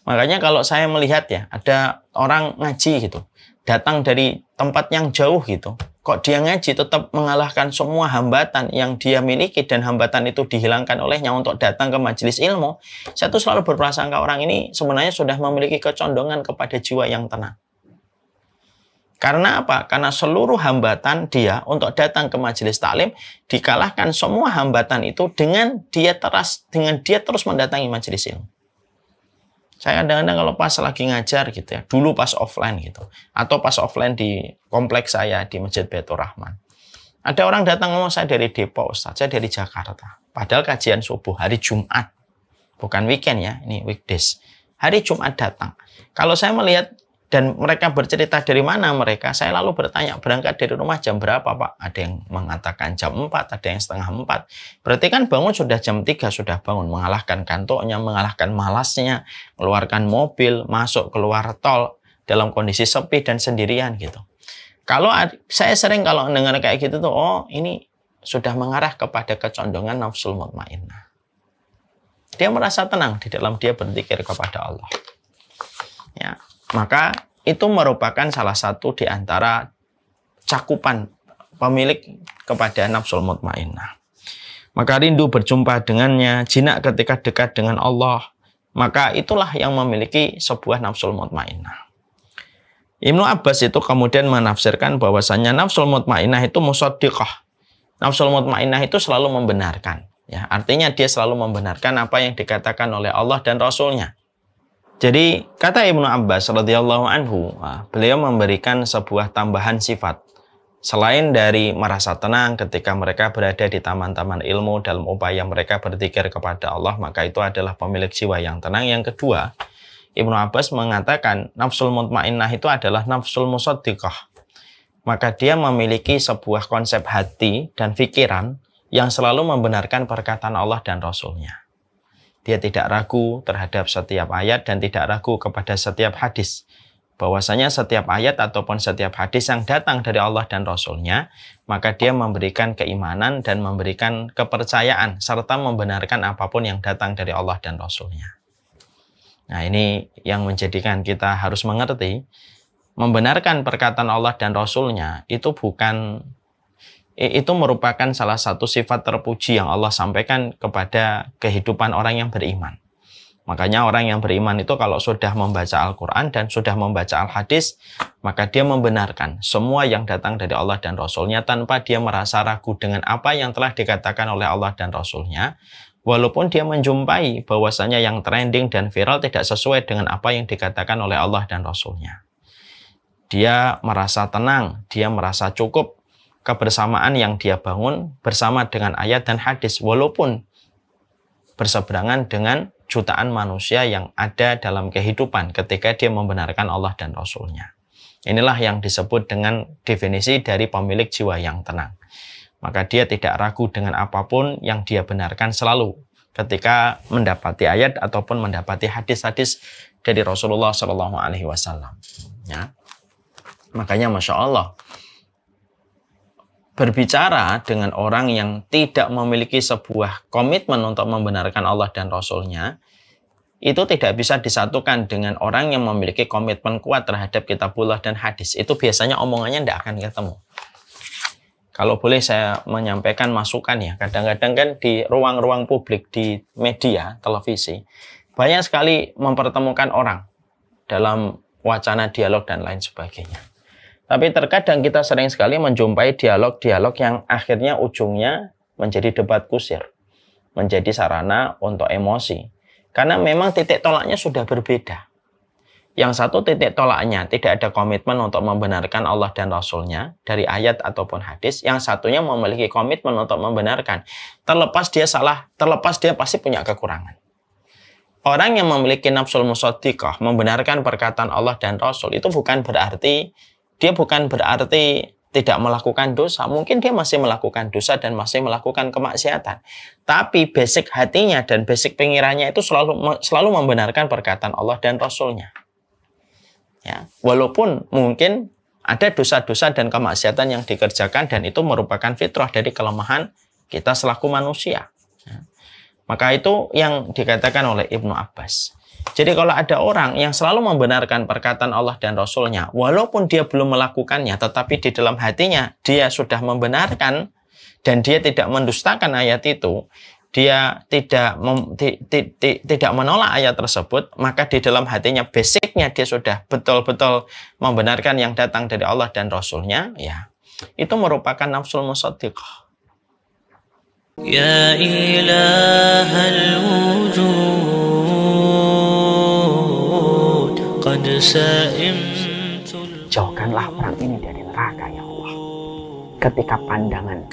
Makanya kalau saya melihat ya ada orang ngaji gitu, datang dari tempat yang jauh gitu, kok dia ngaji tetap mengalahkan semua hambatan yang dia miliki, dan hambatan itu dihilangkan olehnya untuk datang ke majelis ilmu, saya tuh selalu berprasangka orang ini sebenarnya sudah memiliki kecondongan kepada jiwa yang tenang. Karena apa? Karena seluruh hambatan dia untuk datang ke majelis taklim dikalahkan semua hambatan itu dengan dia terus mendatangi majelis ilmu. Saya kadang-kadang kalau pas lagi ngajar gitu ya, dulu pas offline gitu, atau pas offline di kompleks saya di Masjid Baitur Rahman, ada orang datang ngomong, saya dari Depok Ustaz, saya dari Jakarta, padahal kajian subuh hari Jumat, bukan weekend ya, ini weekdays, hari Jumat datang. Kalau saya melihat dan mereka bercerita dari mana mereka, saya lalu bertanya, berangkat dari rumah jam berapa Pak? Ada yang mengatakan jam 4, ada yang setengah 4. Berarti kan bangun sudah jam 3, sudah bangun. Mengalahkan kantornya, mengalahkan malasnya, keluarkan mobil, masuk keluar tol, dalam kondisi sepi dan sendirian gitu. Kalau saya sering kalau dengar kayak gitu tuh, oh ini sudah mengarah kepada kecondongan nafsul mutmainnah. Dia merasa tenang di dalam dia berzikir kepada Allah. Ya. Maka itu merupakan salah satu di antara cakupan pemilik kepada nafsul mutmainnah. Maka rindu berjumpa dengannya, jinak ketika dekat dengan Allah, maka itulah yang memiliki sebuah nafsul mutmainnah. Ibnu Abbas itu kemudian menafsirkan bahwasanya nafsul mutmainnah itu musaddiqah. Nafsul mutmainnah itu selalu membenarkan. Ya, artinya dia selalu membenarkan apa yang dikatakan oleh Allah dan Rasulnya. Jadi kata Ibnu Abbas radhiyallahu anhu, beliau memberikan sebuah tambahan sifat. Selain dari merasa tenang ketika mereka berada di taman-taman ilmu dalam upaya mereka berzikir kepada Allah, maka itu adalah pemilik jiwa yang tenang. Yang kedua, Ibnu Abbas mengatakan nafsul mutmainnah itu adalah nafsul musaddiqah. Maka dia memiliki sebuah konsep hati dan pikiran yang selalu membenarkan perkataan Allah dan Rasulnya. Dia tidak ragu terhadap setiap ayat dan tidak ragu kepada setiap hadis. Bahwasanya setiap ayat ataupun setiap hadis yang datang dari Allah dan Rasulnya, maka dia memberikan keimanan dan memberikan kepercayaan serta membenarkan apapun yang datang dari Allah dan Rasulnya. Nah, ini yang menjadikan kita harus mengerti, membenarkan perkataan Allah dan Rasulnya itu merupakan salah satu sifat terpuji yang Allah sampaikan kepada kehidupan orang yang beriman. Makanya orang yang beriman itu kalau sudah membaca Al-Quran dan sudah membaca Al-Hadis, maka dia membenarkan semua yang datang dari Allah dan Rasulnya tanpa dia merasa ragu dengan apa yang telah dikatakan oleh Allah dan Rasulnya, walaupun dia menjumpai bahwasanya yang trending dan viral tidak sesuai dengan apa yang dikatakan oleh Allah dan Rasulnya. Dia merasa tenang, dia merasa cukup kebersamaan yang dia bangun bersama dengan ayat dan hadis, walaupun berseberangan dengan jutaan manusia yang ada dalam kehidupan ketika dia membenarkan Allah dan Rasulnya. Inilah yang disebut dengan definisi dari pemilik jiwa yang tenang. Maka dia tidak ragu dengan apapun yang dia benarkan selalu ketika mendapati ayat ataupun mendapati hadis-hadis dari Rasulullah SAW. Ya. Makanya Masya Allah, berbicara dengan orang yang tidak memiliki sebuah komitmen untuk membenarkan Allah dan Rasulnya, itu tidak bisa disatukan dengan orang yang memiliki komitmen kuat terhadap kitabullah dan hadis. Itu biasanya omongannya tidak akan ketemu. Kalau boleh saya menyampaikan masukan ya, kadang-kadang kan di ruang-ruang publik, di media, televisi, banyak sekali mempertemukan orang dalam wacana dialog dan lain sebagainya. Tapi terkadang kita sering sekali menjumpai dialog-dialog yang akhirnya ujungnya menjadi debat kusir, menjadi sarana untuk emosi. Karena memang titik tolaknya sudah berbeda. Yang satu titik tolaknya tidak ada komitmen untuk membenarkan Allah dan Rasul-Nya dari ayat ataupun hadis. Yang satunya memiliki komitmen untuk membenarkan. Terlepas dia salah, terlepas dia pasti punya kekurangan. Orang yang memiliki nafsul musaddiqah, membenarkan perkataan Allah dan Rasul, itu bukan berarti tidak melakukan dosa. Mungkin dia masih melakukan dosa dan masih melakukan kemaksiatan. Tapi basic hatinya dan basic pengirannya itu selalu membenarkan perkataan Allah dan Rasul-Nya. Ya, walaupun mungkin ada dosa-dosa dan kemaksiatan yang dikerjakan dan itu merupakan fitrah dari kelemahan kita selaku manusia. Ya. Maka itu yang dikatakan oleh Ibnu Abbas. Jadi kalau ada orang yang selalu membenarkan perkataan Allah dan Rasul-Nya, walaupun dia belum melakukannya, tetapi di dalam hatinya dia sudah membenarkan dan dia tidak mendustakan ayat itu, dia tidak menolak ayat tersebut, maka di dalam hatinya basicnya dia sudah betul-betul membenarkan yang datang dari Allah dan Rasul-Nya, ya itu merupakan nafsul musaddiqah. Ya ilahal wujud qad sa'imtul. Jauhkanlah orang ini dari neraka ya Allah. Ketika pandangan,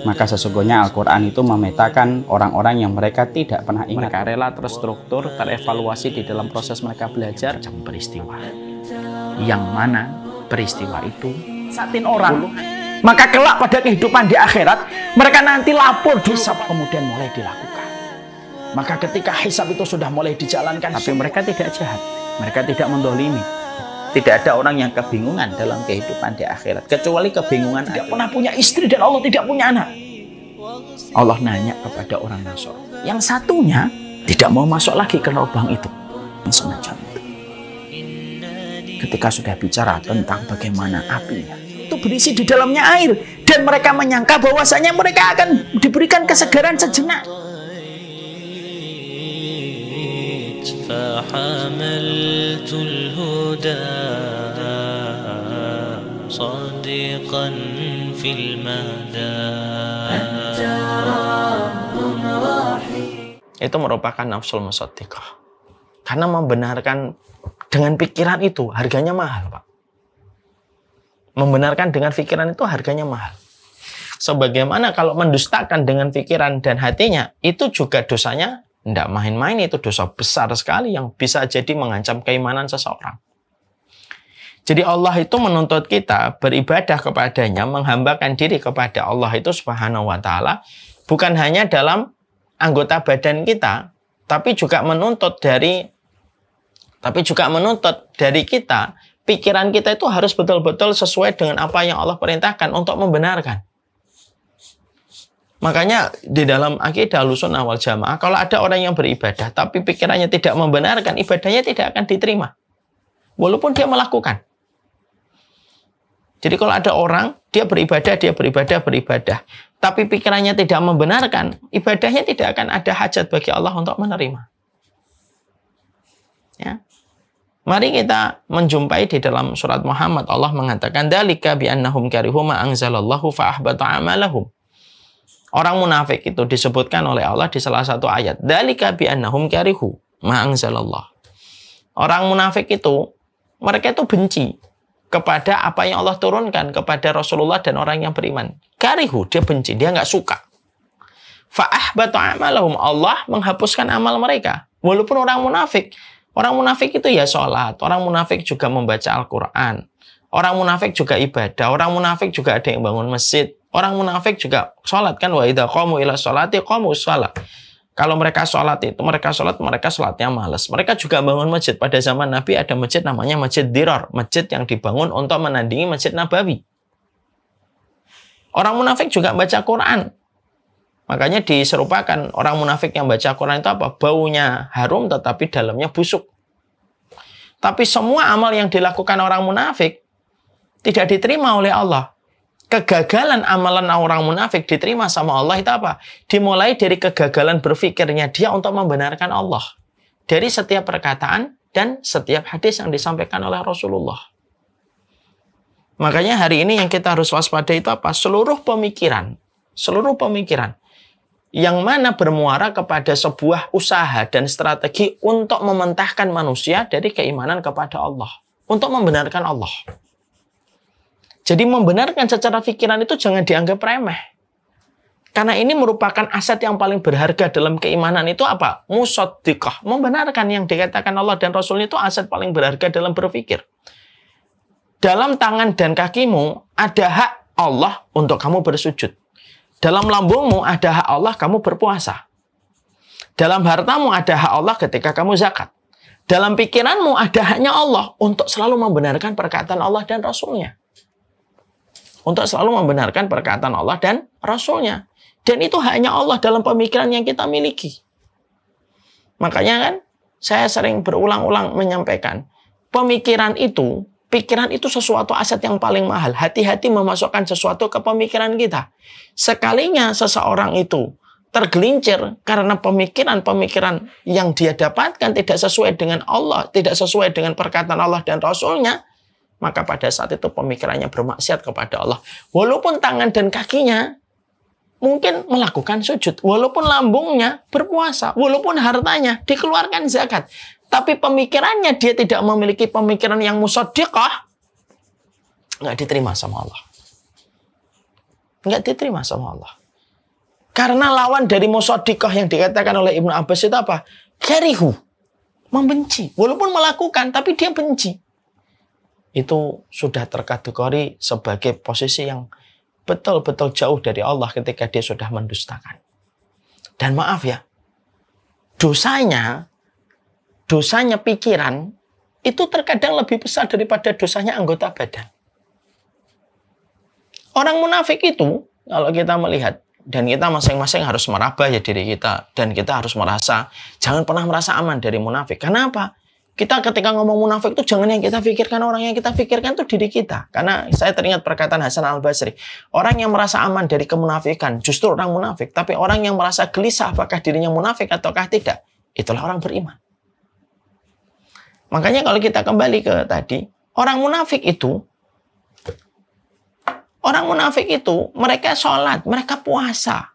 maka sesungguhnya Al-Quran itu memetakan orang-orang yang mereka tidak pernah ingat. Mereka rela terstruktur, terevaluasi di dalam proses mereka belajar peristiwa. Yang mana peristiwa itu satin orang. Maka kelak pada kehidupan di akhirat, mereka nanti lapor hisab kemudian mulai dilakukan. Maka ketika hisab itu sudah mulai dijalankan, tapi mereka tidak jahat, mereka tidak mendolimi. Tidak ada orang yang kebingungan dalam kehidupan di akhirat, kecuali kebingungan tidak pernah punya istri dan Allah tidak punya anak. Allah nanya kepada orang Nasr, yang satunya tidak mau masuk lagi ke lubang itu. Semacam itu. Ketika sudah bicara tentang bagaimana apinya, itu berisi di dalamnya air, dan mereka menyangka bahwasanya mereka akan diberikan kesegaran sejenak. فحملت الهدى صادقا في المدى. Itu merupakan nafsul musaddiqah. Karena membenarkan dengan pikiran itu harganya mahal, Pak. Membenarkan dengan pikiran itu harganya mahal. Sebagaimana kalau mendustakan dengan pikiran dan hatinya, itu juga dosanya tidak main-main, itu dosa besar sekali yang bisa jadi mengancam keimanan seseorang. Jadi Allah itu menuntut kita beribadah kepadanya, menghambakan diri kepada Allah itu Subhanahu wa Ta'ala, bukan hanya dalam anggota badan kita, tapi juga menuntut dari kita, pikiran kita itu harus betul-betul sesuai dengan apa yang Allah perintahkan untuk membenarkan. Makanya di dalam akidah Ahlussunnah wal Jamaah, kalau ada orang yang beribadah tapi pikirannya tidak membenarkan, ibadahnya tidak akan diterima. Walaupun dia melakukan. Jadi kalau ada orang, dia beribadah, tapi pikirannya tidak membenarkan, ibadahnya tidak akan ada hajat bagi Allah untuk menerima. Ya. Mari kita menjumpai di dalam surat Muhammad, Allah mengatakan, "Dzalika bi annahum karihu ma anzalallahu fa ahbata amalahum." Orang munafik itu disebutkan oleh Allah di salah satu ayat. Dzalika bi annahum karihu ma anzalallah. Orang munafik itu, mereka itu benci kepada apa yang Allah turunkan kepada Rasulullah dan orang yang beriman. Karihu, dia benci, dia nggak suka. Fa ahbata amalahum, Allah menghapuskan amal mereka. Walaupun orang munafik itu ya sholat, orang munafik juga membaca Al-Quran, orang munafik juga ibadah, orang munafik juga ada yang bangun masjid. Orang munafik juga sholat kan, wa idza qamu ila sholati qamu shalah. Kalau mereka sholat itu, mereka sholatnya malas. Mereka juga bangun masjid. Pada zaman Nabi ada masjid namanya Masjid Dirar, masjid yang dibangun untuk menandingi Masjid Nabawi. Orang munafik juga baca Quran. Makanya diserupakan orang munafik yang baca Quran itu apa? Baunya harum tetapi dalamnya busuk. Tapi semua amal yang dilakukan orang munafik tidak diterima oleh Allah. kegagalan amalan orang munafik diterima sama Allah itu apa? Dimulai dari kegagalan berpikirnya dia untuk membenarkan Allah. Dari setiap perkataan dan setiap hadis yang disampaikan oleh Rasulullah. Makanya hari ini yang kita harus waspada itu apa? Seluruh pemikiran yang mana bermuara kepada sebuah usaha dan strategi untuk mementahkan manusia dari keimanan kepada Allah. Untuk membenarkan Allah. Jadi membenarkan secara pikiran itu jangan dianggap remeh. Karena ini merupakan aset yang paling berharga dalam keimanan itu apa? Musaddiqah. Membenarkan yang dikatakan Allah dan Rasulnya itu aset paling berharga dalam berpikir. Dalam tangan dan kakimu ada hak Allah untuk kamu bersujud. Dalam lambungmu ada hak Allah kamu berpuasa. Dalam hartamu ada hak Allah ketika kamu zakat. Dalam pikiranmu ada haknya Allah untuk selalu membenarkan perkataan Allah dan Rasulnya. Untuk selalu membenarkan perkataan Allah dan Rasulnya. Dan itu haknya Allah dalam pemikiran yang kita miliki. Makanya kan saya sering berulang-ulang menyampaikan. Pikiran itu sesuatu aset yang paling mahal. Hati-hati memasukkan sesuatu ke pemikiran kita. Sekalinya seseorang itu tergelincir karena pemikiran-pemikiran yang dia dapatkan tidak sesuai dengan Allah, tidak sesuai dengan perkataan Allah dan Rasulnya, maka pada saat itu pemikirannya bermaksiat kepada Allah. Walaupun tangan dan kakinya mungkin melakukan sujud, walaupun lambungnya berpuasa, walaupun hartanya dikeluarkan zakat, tapi pemikirannya dia tidak memiliki pemikiran yang musaddiqah, nggak diterima sama Allah. Nggak diterima sama Allah. Karena lawan dari musaddiqah yang dikatakan oleh Ibnu Abbas itu apa? Karihu. Membenci. Walaupun melakukan, tapi dia benci. Itu sudah terkategori sebagai posisi yang betul-betul jauh dari Allah ketika dia sudah mendustakan. Dan maaf ya, dosanya pikiran itu terkadang lebih besar daripada dosanya anggota badan. Orang munafik itu, kalau kita melihat, dan kita masing-masing harus meraba ya diri kita. Dan kita harus merasa, jangan pernah merasa aman dari munafik. Kenapa? Kita ketika ngomong munafik itu jangan yang kita pikirkan, orang yang kita pikirkan itu diri kita. Karena saya teringat perkataan Hasan Al-Basri. Orang yang merasa aman dari kemunafikan justru orang munafik. Tapi orang yang merasa gelisah apakah dirinya munafik ataukah tidak, itulah orang beriman. Makanya kalau kita kembali ke tadi, orang munafik itu mereka sholat, mereka puasa.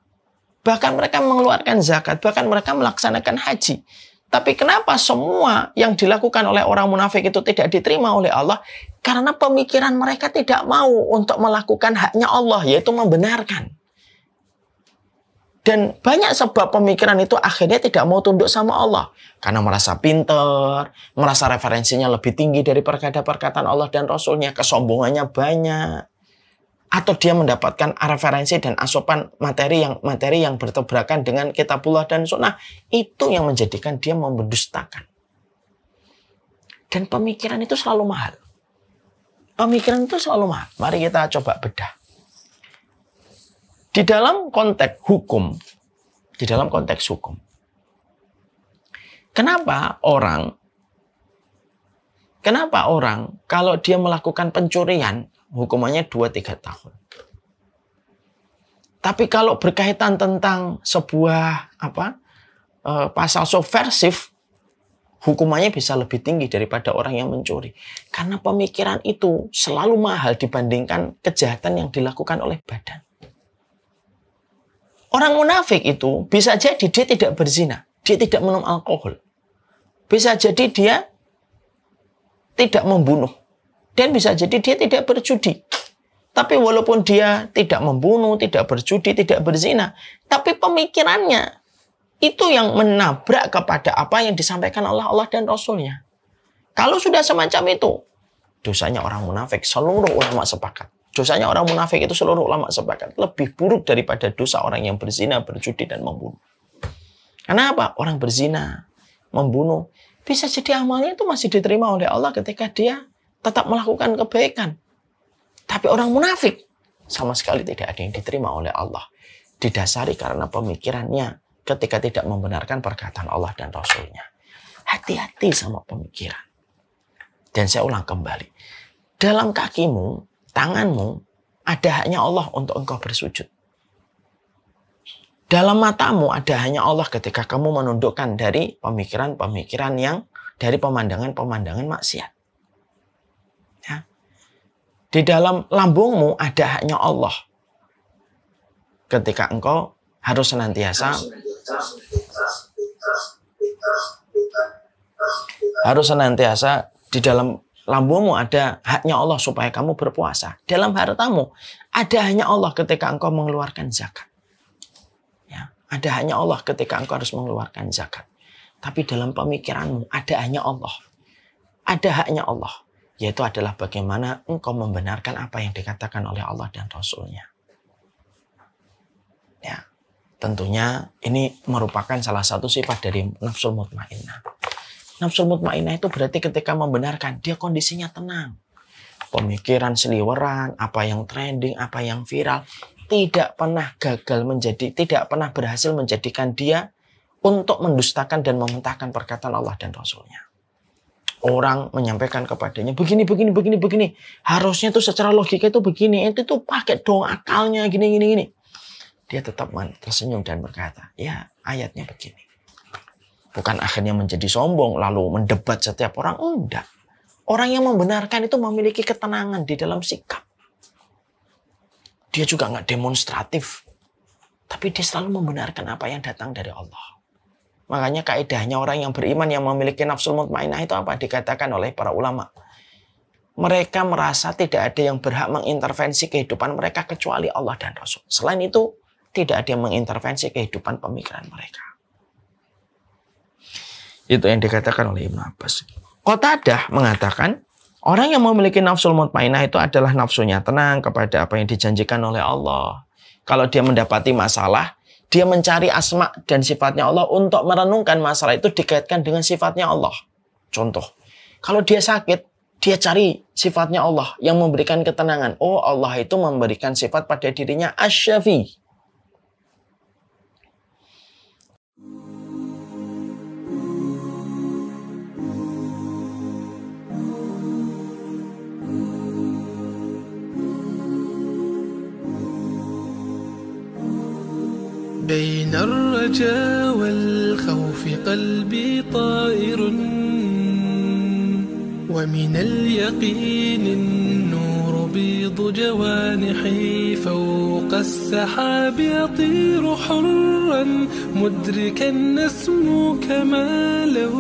Bahkan mereka mengeluarkan zakat, bahkan mereka melaksanakan haji. Tapi kenapa semua yang dilakukan oleh orang munafik itu tidak diterima oleh Allah? Karena pemikiran mereka tidak mau untuk melakukan haknya Allah, yaitu membenarkan. Dan banyak sebab pemikiran itu akhirnya tidak mau tunduk sama Allah. Karena merasa pintar, merasa referensinya lebih tinggi dari perkataan Allah dan Rasulnya, kesombongannya banyak. Atau dia mendapatkan referensi dan asupan materi yang bertabrakan dengan kitabullah dan sunnah. Itu yang menjadikan dia mendustakan. Dan pemikiran itu selalu mahal. Pemikiran itu selalu mahal. Mari kita coba bedah. Di dalam konteks hukum, kenapa orang kalau dia melakukan pencurian hukumannya 2-3 tahun. Tapi kalau berkaitan tentang sebuah pasal subversif, hukumannya bisa lebih tinggi daripada orang yang mencuri. Karena pemikiran itu selalu mahal dibandingkan kejahatan yang dilakukan oleh badan. Orang munafik itu bisa jadi dia tidak berzina, dia tidak minum alkohol. Bisa jadi dia tidak membunuh. Dan bisa jadi dia tidak berjudi. Tapi walaupun dia tidak membunuh, tidak berjudi, tidak berzina, tapi pemikirannya itu yang menabrak kepada apa yang disampaikan oleh Allah dan Rasulnya. Kalau sudah semacam itu, dosanya orang munafik, seluruh ulama sepakat. Dosanya orang munafik itu seluruh ulama sepakat. Lebih buruk daripada dosa orang yang berzina, berjudi, dan membunuh. Kenapa? Orang berzina, membunuh, bisa jadi amalnya itu masih diterima oleh Allah ketika dia tetap melakukan kebaikan. Tapi orang munafik sama sekali tidak ada yang diterima oleh Allah. Didasari karena pemikirannya ketika tidak membenarkan perkataan Allah dan Rasulnya. Hati-hati sama pemikiran. Dan saya ulang kembali. Dalam kakimu, tanganmu, ada haknya Allah untuk engkau bersujud. Dalam matamu ada hanya Allah ketika kamu menundukkan dari pemikiran-pemikiran yang dari pemandangan-pemandangan maksiat. Ya. Di dalam lambungmu ada haknya Allah ketika engkau harus senantiasa di dalam lambungmu ada haknya Allah supaya kamu berpuasa. Dalam hartamu ada hanya Allah ketika engkau mengeluarkan zakat. Ya, ada hanya Allah ketika engkau harus mengeluarkan zakat. Tapi dalam pemikiranmu ada hanya Allah. Ada haknya Allah. Yaitu adalah bagaimana engkau membenarkan apa yang dikatakan oleh Allah dan Rasul-Nya. Ya, tentunya ini merupakan salah satu sifat dari nafsul mutmainnah. Nafsul mutmainnah itu berarti ketika membenarkan, dia kondisinya tenang. Pemikiran seliweran, apa yang trending, apa yang viral, tidak pernah tidak pernah berhasil menjadikan dia untuk mendustakan dan mementahkan perkataan Allah dan Rasul-Nya. Orang menyampaikan kepadanya, begini. Harusnya itu secara logika itu begini, itu tuh pakai dong akalnya, gini. Dia tetap tersenyum dan berkata, ya ayatnya begini. Bukan akhirnya menjadi sombong lalu mendebat setiap orang. Enggak. Orang yang membenarkan itu memiliki ketenangan di dalam sikap. Dia juga nggak demonstratif. Tapi dia selalu membenarkan apa yang datang dari Allah. Makanya kaidahnya orang yang beriman yang memiliki nafsul mutmainnah itu apa? Dikatakan oleh para ulama. Mereka merasa tidak ada yang berhak mengintervensi kehidupan mereka kecuali Allah dan Rasul. Selain itu, tidak ada yang mengintervensi kehidupan pemikiran mereka. Itu yang dikatakan oleh Ibnu Abbas. Qatadah mengatakan, orang yang memiliki nafsul mutmainnah itu adalah nafsunya tenang kepada apa yang dijanjikan oleh Allah. Kalau dia mendapati masalah, dia mencari asma dan sifatnya Allah untuk merenungkan masalah itu dikaitkan dengan sifatnya Allah. Contoh, kalau dia sakit, dia cari sifatnya Allah yang memberikan ketenangan. Oh, Allah itu memberikan sifat pada dirinya Asy-Syafi. بين الرجاء والخوف قلبي طائر ومن اليقين النور بيض جوانحي فوق السحاب يطير حرا مدركا نسمو كماله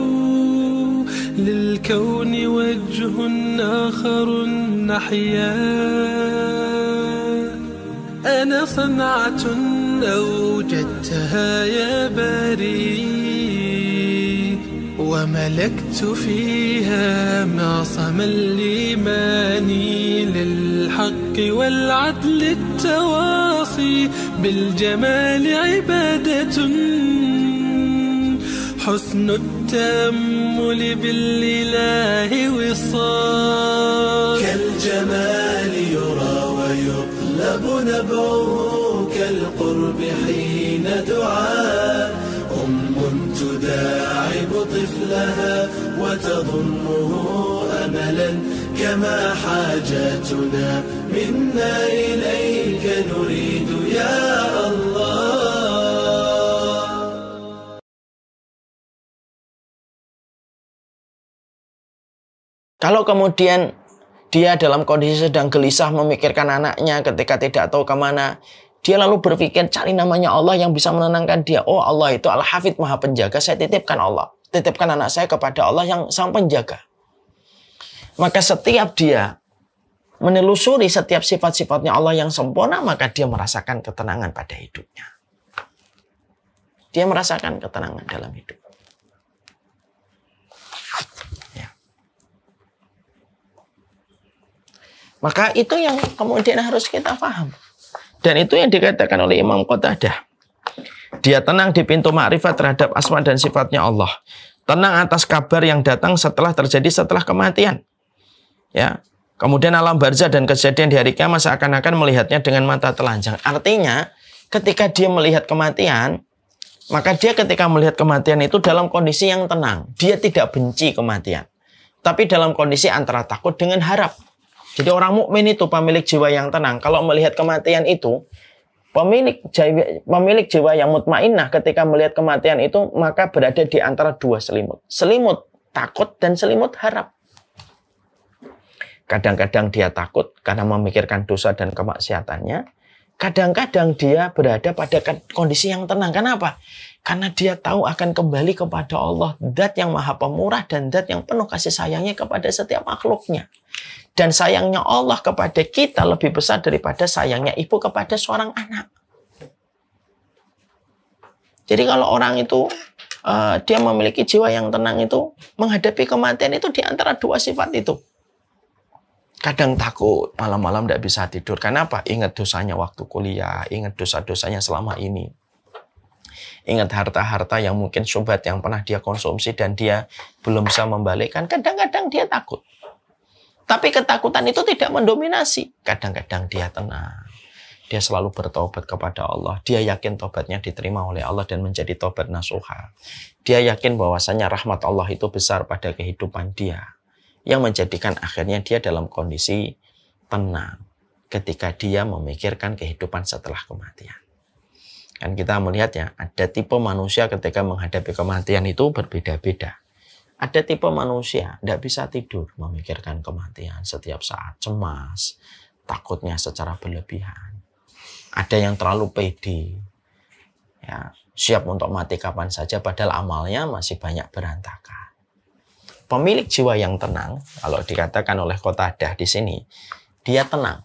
للكون وجه آخر نحيا أنا صنعة أوجدتها يا باري وملكت فيها معصم الإيمان للحق والعدل التواصي بالجمال عبادة حسن التأمل بالإله وصال كالجمال يرى ويطلب نبعه كالقرب حين دعاء تداعب طفلها وتضمه أملا كما حاجاتنا منا إليك نريد يا الله. Kalau kemudian dia dalam kondisi sedang gelisah memikirkan anaknya ketika tidak tahu kemana, dia lalu berpikir cari namanya Allah yang bisa menenangkan dia. Oh, Allah itu Al-Hafidz, Maha Penjaga. Saya titipkan Allah. Titipkan anak saya kepada Allah yang Sang Penjaga. Maka setiap dia menelusuri setiap sifat-sifatnya Allah yang sempurna, maka dia merasakan ketenangan pada hidupnya. Dia merasakan ketenangan dalam hidup. Ya. Maka itu yang kemudian harus kita paham. Dan itu yang dikatakan oleh Imam Qatadah. Dia tenang di pintu makrifat terhadap asma dan sifatnya Allah. Tenang atas kabar yang datang setelah kematian. Ya. Kemudian alam barzah dan kejadian di hari kiamat seakan-akan melihatnya dengan mata telanjang. Artinya, ketika dia melihat kematian, maka dia ketika melihat kematian itu dalam kondisi yang tenang. Dia tidak benci kematian. Tapi dalam kondisi antara takut dengan harap. Jadi orang mukmin itu pemilik jiwa yang tenang. Kalau melihat kematian itu, pemilik jiwa yang mutmainnah ketika melihat kematian itu, maka berada di antara dua selimut. Selimut takut dan selimut harap. Kadang-kadang dia takut karena memikirkan dosa dan kemaksiatannya. Kadang-kadang dia berada pada kondisi yang tenang. Kenapa? Karena dia tahu akan kembali kepada Allah, Zat yang Maha Pemurah dan Zat yang penuh kasih sayangnya kepada setiap makhluknya. Dan sayangnya Allah kepada kita lebih besar daripada sayangnya ibu kepada seorang anak. Jadi kalau orang itu dia memiliki jiwa yang tenang itu, menghadapi kematian itu di antara dua sifat itu. Kadang takut, malam-malam tidak bisa tidur. Kenapa? Ingat dosanya waktu kuliah, ingat dosa-dosanya selama ini. Ingat harta-harta yang mungkin syubhat yang pernah dia konsumsi dan dia belum bisa membalikkan. Kadang-kadang dia takut. Tapi ketakutan itu tidak mendominasi. Kadang-kadang dia tenang. Dia selalu bertobat kepada Allah. Dia yakin tobatnya diterima oleh Allah dan menjadi tobat nasuha. Dia yakin bahwasanya rahmat Allah itu besar pada kehidupan dia. Yang menjadikan akhirnya dia dalam kondisi tenang ketika dia memikirkan kehidupan setelah kematian. Kan kita melihat ya, ada tipe manusia ketika menghadapi kematian itu berbeda-beda. Ada tipe manusia tidak bisa tidur memikirkan kematian setiap saat, cemas, takutnya secara berlebihan. Ada yang terlalu pede, ya, siap untuk mati kapan saja padahal amalnya masih banyak berantakan. Pemilik jiwa yang tenang, kalau dikatakan oleh Qatadah di sini, dia tenang.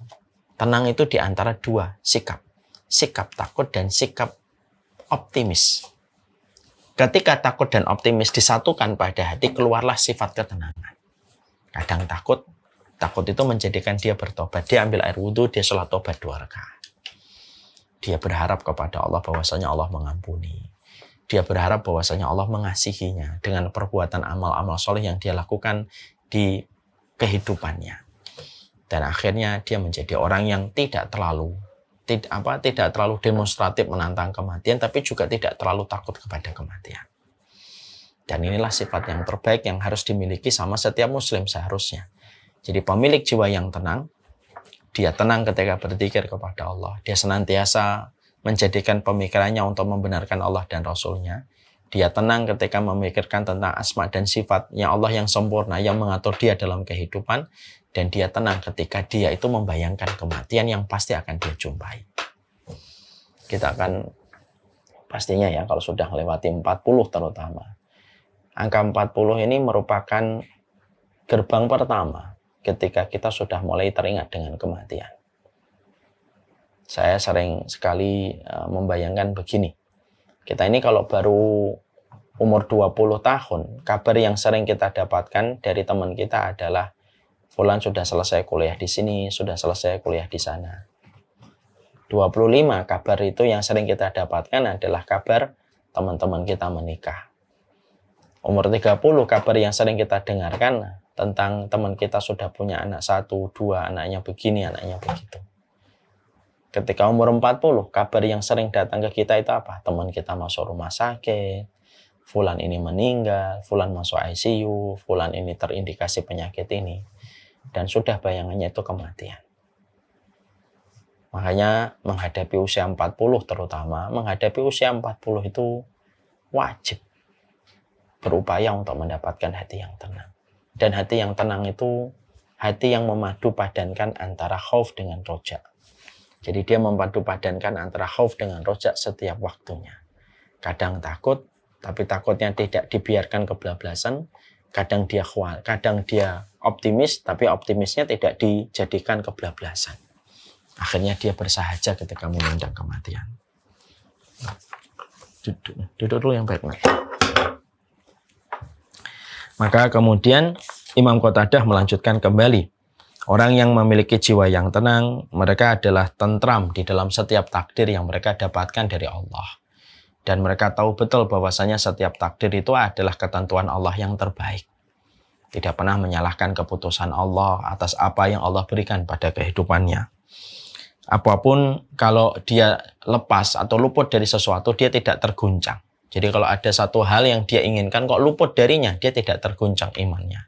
Tenang itu di antara dua sikap. Sikap takut dan sikap optimis. Ketika takut dan optimis disatukan pada hati, keluarlah sifat ketenangan. Kadang takut itu menjadikan dia bertobat. Dia ambil air wudhu, dia sholat tobat 2 rakaat. Dia berharap kepada Allah bahwasanya Allah mengampuni. Dia berharap bahwasanya Allah mengasihinya dengan perbuatan amal-amal soleh yang dia lakukan di kehidupannya. Dan akhirnya dia menjadi orang yang tidak terlalu demonstratif menantang kematian, tapi juga tidak terlalu takut kepada kematian. Dan inilah sifat yang terbaik yang harus dimiliki sama setiap muslim seharusnya. Jadi pemilik jiwa yang tenang, dia tenang ketika berzikir kepada Allah. Dia senantiasa menjadikan pemikirannya untuk membenarkan Allah dan Rasul-Nya. Dia tenang ketika memikirkan tentang asma dan sifatnya Allah yang sempurna, yang mengatur dia dalam kehidupan. Dan dia tenang ketika dia itu membayangkan kematian yang pasti akan dia jumpai. Kita akan pastinya ya, kalau sudah melewati 40 terutama. Angka 40 ini merupakan gerbang pertama ketika kita sudah mulai teringat dengan kematian. Saya sering sekali membayangkan begini. Kita ini kalau baru umur 20 tahun, kabar yang sering kita dapatkan dari teman kita adalah fulan sudah selesai kuliah di sini, sudah selesai kuliah di sana. 25 kabar itu yang sering kita dapatkan adalah kabar teman-teman kita menikah. Umur 30 kabar yang sering kita dengarkan tentang teman kita sudah punya anak 1, 2, anaknya begini, anaknya begitu. Ketika umur 40, kabar yang sering datang ke kita itu apa? Teman kita masuk rumah sakit, fulan ini meninggal, fulan masuk ICU, fulan ini terindikasi penyakit ini. Dan sudah bayangannya itu kematian. Makanya menghadapi usia 40 terutama, menghadapi usia 40 itu wajib berupaya untuk mendapatkan hati yang tenang. Dan hati yang tenang itu hati yang memadu padankan antara khauf dengan roja. Jadi dia memadu padankan antara khauf dengan roja setiap waktunya. Kadang takut, tapi takutnya tidak dibiarkan kebablasan. Kadang dia optimis, tapi optimisnya tidak dijadikan kebablasan. Akhirnya dia bersahaja ketika memandang kematian. Duduk dulu yang baik. Maka kemudian Imam Qatadah melanjutkan kembali. Orang yang memiliki jiwa yang tenang, mereka adalah tentram di dalam setiap takdir yang mereka dapatkan dari Allah. Dan mereka tahu betul bahwasanya setiap takdir itu adalah ketentuan Allah yang terbaik. Tidak pernah menyalahkan keputusan Allah atas apa yang Allah berikan pada kehidupannya. Apapun kalau dia lepas atau luput dari sesuatu, dia tidak terguncang. Jadi kalau ada satu hal yang dia inginkan kok luput darinya, dia tidak terguncang imannya.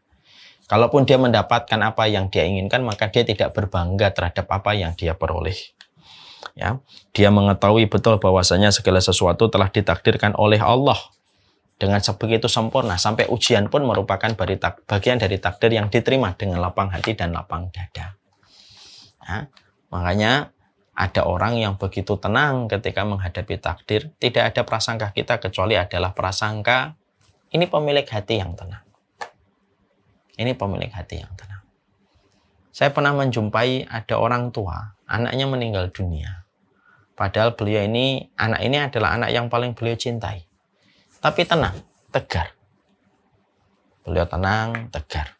Kalaupun dia mendapatkan apa yang dia inginkan, maka dia tidak berbangga terhadap apa yang dia peroleh. Ya, dia mengetahui betul bahwasanya segala sesuatu telah ditakdirkan oleh Allah dengan sebegitu sempurna, sampai ujian pun merupakan bagian dari takdir yang diterima dengan lapang hati dan lapang dada. Ya, makanya ada orang yang begitu tenang ketika menghadapi takdir, tidak ada prasangka kita kecuali adalah prasangka ini pemilik hati yang tenang. Ini pemilik hati yang tenang. Saya pernah menjumpai ada orang tua, anaknya meninggal dunia. Padahal anak ini adalah anak yang paling beliau cintai. Tapi tenang, tegar. Beliau tenang, tegar.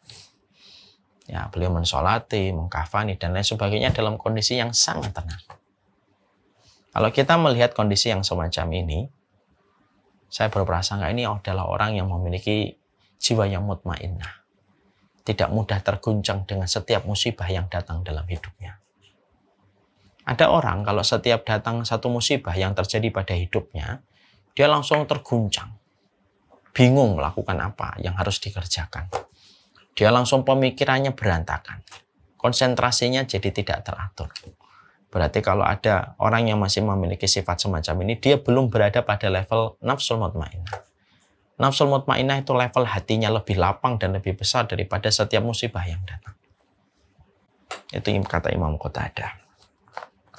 Ya, beliau mensolati, mengkafani, dan lain sebagainya dalam kondisi yang sangat tenang. Kalau kita melihat kondisi yang semacam ini, saya berprasangka ini adalah orang yang memiliki jiwa yang mutmainnah. Tidak mudah terguncang dengan setiap musibah yang datang dalam hidupnya. Ada orang kalau setiap datang satu musibah yang terjadi pada hidupnya, dia langsung terguncang. Bingung melakukan apa yang harus dikerjakan. Dia langsung pemikirannya berantakan. Konsentrasinya jadi tidak teratur. Berarti kalau ada orang yang masih memiliki sifat semacam ini, dia belum berada pada level nafsul mutmainnah. Nafsul mutmainnah itu level hatinya lebih lapang dan lebih besar daripada setiap musibah yang datang. Itu kata Imam Qatadah.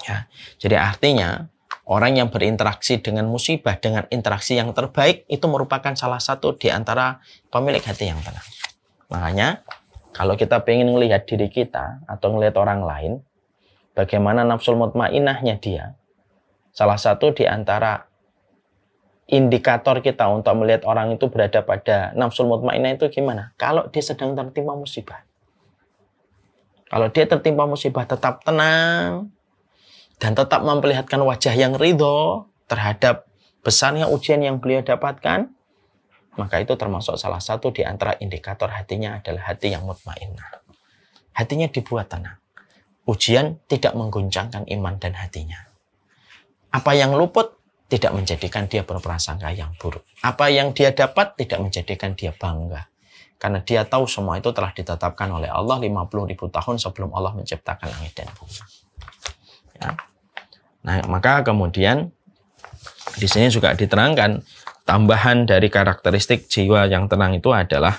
Ya, jadi artinya orang yang berinteraksi dengan musibah dengan interaksi yang terbaik itu merupakan salah satu di antara pemilik hati yang tenang. Makanya kalau kita ingin melihat diri kita atau melihat orang lain, bagaimana nafsul mutmainnahnya dia, salah satu di antara indikator kita untuk melihat orang itu berada pada nafsul mutmainnah itu gimana? Kalau dia sedang tertimpa musibah. Kalau dia tertimpa musibah tetap tenang dan tetap memperlihatkan wajah yang ridho terhadap besarnya ujian yang beliau dapatkan, maka itu termasuk salah satu di antara indikator hatinya adalah hati yang mutmainnah. Hatinya dibuat tenang. Ujian tidak mengguncangkan iman dan hatinya. Apa yang luput tidak menjadikan dia berprasangka yang buruk. Apa yang dia dapat tidak menjadikan dia bangga. Karena dia tahu semua itu telah ditetapkan oleh Allah 50.000 tahun sebelum Allah menciptakan langit dan bumi. Ya. Nah, maka kemudian di sini juga diterangkan tambahan dari karakteristik jiwa yang tenang itu adalah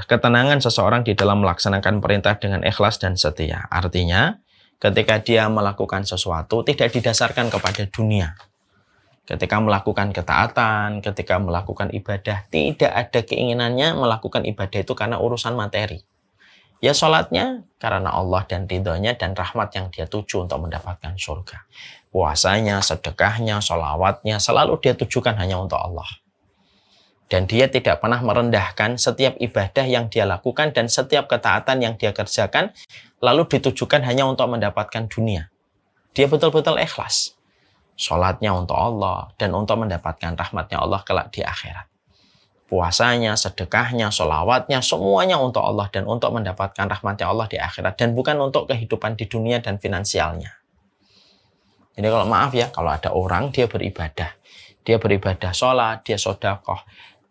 ketenangan seseorang di dalam melaksanakan perintah dengan ikhlas dan setia. Artinya, ketika dia melakukan sesuatu tidak didasarkan kepada dunia. Ketika melakukan ketaatan, ketika melakukan ibadah, tidak ada keinginannya melakukan ibadah itu karena urusan materi. Ya sholatnya karena Allah dan ridhonya dan rahmat yang dia tuju untuk mendapatkan surga. Puasanya, sedekahnya, sholawatnya selalu dia tujukan hanya untuk Allah. Dan dia tidak pernah merendahkan setiap ibadah yang dia lakukan dan setiap ketaatan yang dia kerjakan lalu ditujukan hanya untuk mendapatkan dunia. Dia betul-betul ikhlas. Sholatnya untuk Allah dan untuk mendapatkan rahmatnya Allah kelak di akhirat. Puasanya, sedekahnya, sholawatnya, semuanya untuk Allah dan untuk mendapatkan rahmatnya Allah di akhirat. Dan bukan untuk kehidupan di dunia dan finansialnya. Jadi kalau maaf ya, kalau ada orang dia beribadah sholat, dia sedekah.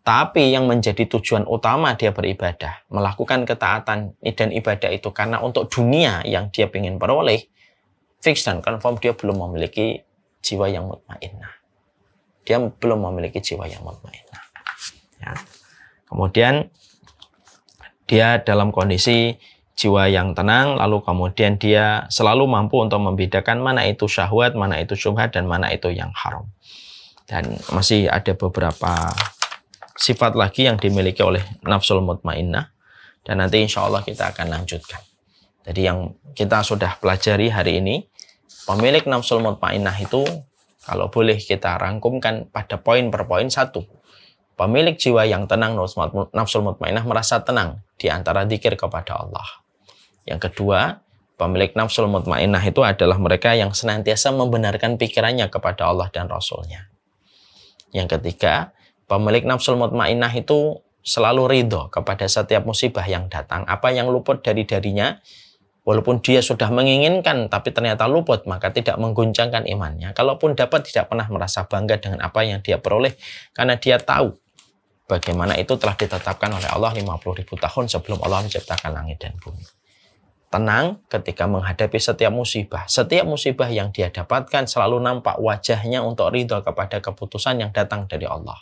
Tapi yang menjadi tujuan utama dia beribadah, melakukan ketaatan dan ibadah itu karena untuk dunia yang dia ingin peroleh, fix dan confirm dia belum memiliki jiwa yang mutmainnah. Dia belum memiliki jiwa yang mutmainnah. Ya. Kemudian dia dalam kondisi jiwa yang tenang, lalu kemudian dia selalu mampu untuk membedakan mana itu syahwat, mana itu syubhat, dan mana itu yang haram. Dan masih ada beberapa sifat lagi yang dimiliki oleh nafsul mutmainnah dan nanti insya Allah kita akan lanjutkan. Jadi yang kita sudah pelajari hari ini, pemilik nafsul mutmainnah itu kalau boleh kita rangkumkan pada poin per poin. Satu, pemilik jiwa yang tenang nafsul mutmainnah merasa tenang di antara zikir kepada Allah. Yang kedua, pemilik nafsul mutmainnah itu adalah mereka yang senantiasa membenarkan pikirannya kepada Allah dan Rasul-Nya. Yang ketiga, pemilik nafsul mutmainnah itu selalu ridho kepada setiap musibah yang datang. Apa yang luput dari darinya, walaupun dia sudah menginginkan tapi ternyata luput, maka tidak mengguncangkan imannya. Kalaupun dapat, tidak pernah merasa bangga dengan apa yang dia peroleh, karena dia tahu Bagaimana itu telah ditetapkan oleh Allah 50.000 tahun sebelum Allah menciptakan langit dan bumi. Tenang ketika menghadapi setiap musibah. Setiap musibah yang dia dapatkan selalu nampak wajahnya untuk ridho kepada keputusan yang datang dari Allah.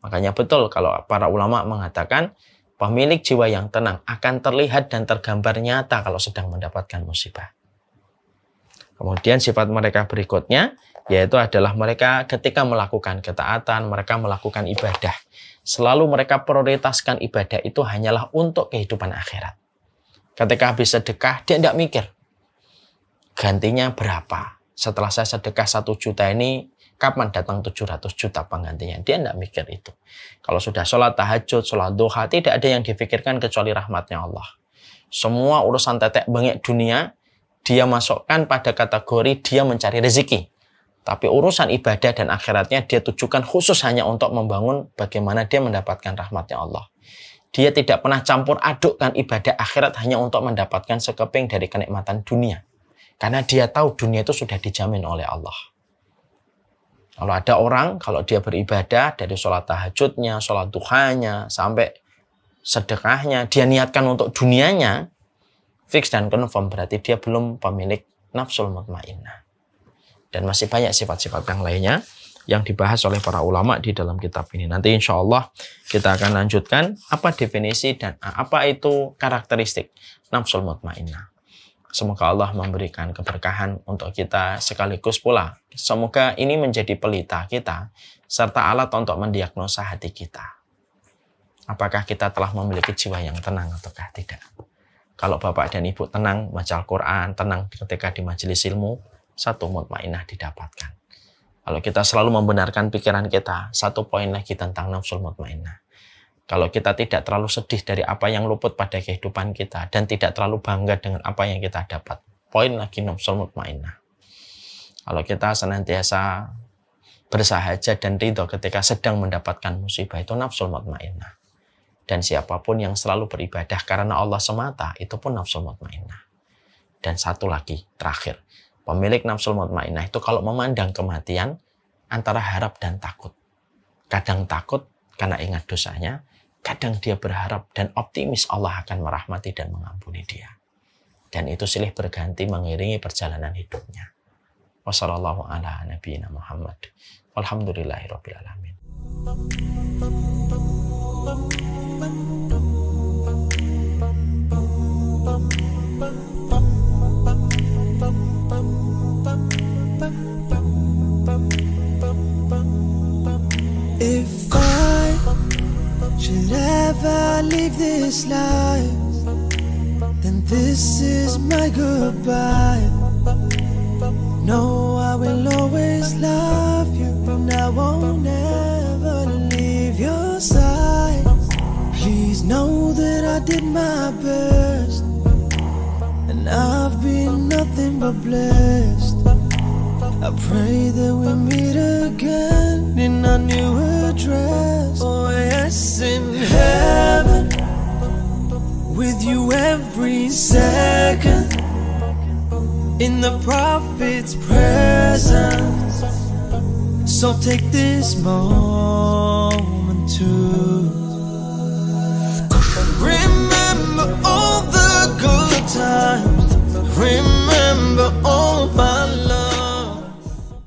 Makanya betul kalau para ulama mengatakan pemilik jiwa yang tenang akan terlihat dan tergambar nyata kalau sedang mendapatkan musibah. Kemudian sifat mereka berikutnya yaitu adalah mereka ketika melakukan ketaatan, mereka melakukan ibadah. Selalu mereka prioritaskan ibadah itu hanyalah untuk kehidupan akhirat. Ketika habis sedekah, dia tidak mikir gantinya berapa. Setelah saya sedekah 1 juta ini, kapan datang 700 juta penggantinya? Dia tidak mikir itu. Kalau sudah sholat tahajud, sholat duha, tidak ada yang difikirkan kecuali rahmatnya Allah. Semua urusan tetek bengek dunia, dia masukkan pada kategori dia mencari rezeki. Tapi urusan ibadah dan akhiratnya dia tujukan khusus hanya untuk membangun bagaimana dia mendapatkan rahmatnya Allah. Dia tidak pernah campur adukkan ibadah akhirat hanya untuk mendapatkan sekeping dari kenikmatan dunia. Karena dia tahu dunia itu sudah dijamin oleh Allah. Kalau ada orang, kalau dia beribadah dari sholat tahajudnya, sholat duhanya, sampai sedekahnya, dia niatkan untuk dunianya, fix dan confirm berarti dia belum pemilik nafsul mutmainnah. Dan masih banyak sifat-sifat yang lainnya yang dibahas oleh para ulama di dalam kitab ini. Nanti insya Allah kita akan lanjutkan apa definisi dan apa itu karakteristik nafsul mutmainnah. Semoga Allah memberikan keberkahan untuk kita sekaligus pula. Semoga ini menjadi pelita kita serta alat untuk mendiagnosa hati kita. Apakah kita telah memiliki jiwa yang tenang ataukah tidak? Kalau Bapak dan Ibu tenang baca Al-Quran, tenang ketika di majelis ilmu, satu mutmainnah didapatkan. Kalau kita selalu membenarkan pikiran kita, satu poin lagi tentang nafsul mutmainnah. Kalau kita tidak terlalu sedih dari apa yang luput pada kehidupan kita dan tidak terlalu bangga dengan apa yang kita dapat, poin lagi nafsul mutmainnah. Kalau kita senantiasa bersahaja dan ridho ketika sedang mendapatkan musibah, itu nafsul mutmainnah. Dan siapapun yang selalu beribadah karena Allah semata, itu pun nafsul mutmainnah. Dan satu lagi, terakhir. Pemilik nafsul mutmainnah itu kalau memandang kematian antara harap dan takut. Kadang takut karena ingat dosanya, kadang dia berharap dan optimis Allah akan merahmati dan mengampuni dia. Dan itu silih berganti mengiringi perjalanan hidupnya. Wassallallahu ala nabiyina Muhammad. Walhamdulillahirabbil alamin. If I should ever leave this life, then this is my goodbye. No, I will always love you, and I won't ever leave your side. Please know that I did my best, and I've been nothing but blessed. I pray that we meet again in our new address. Oh yes, in heaven, with you every second, in the Prophet's presence. So take this moment to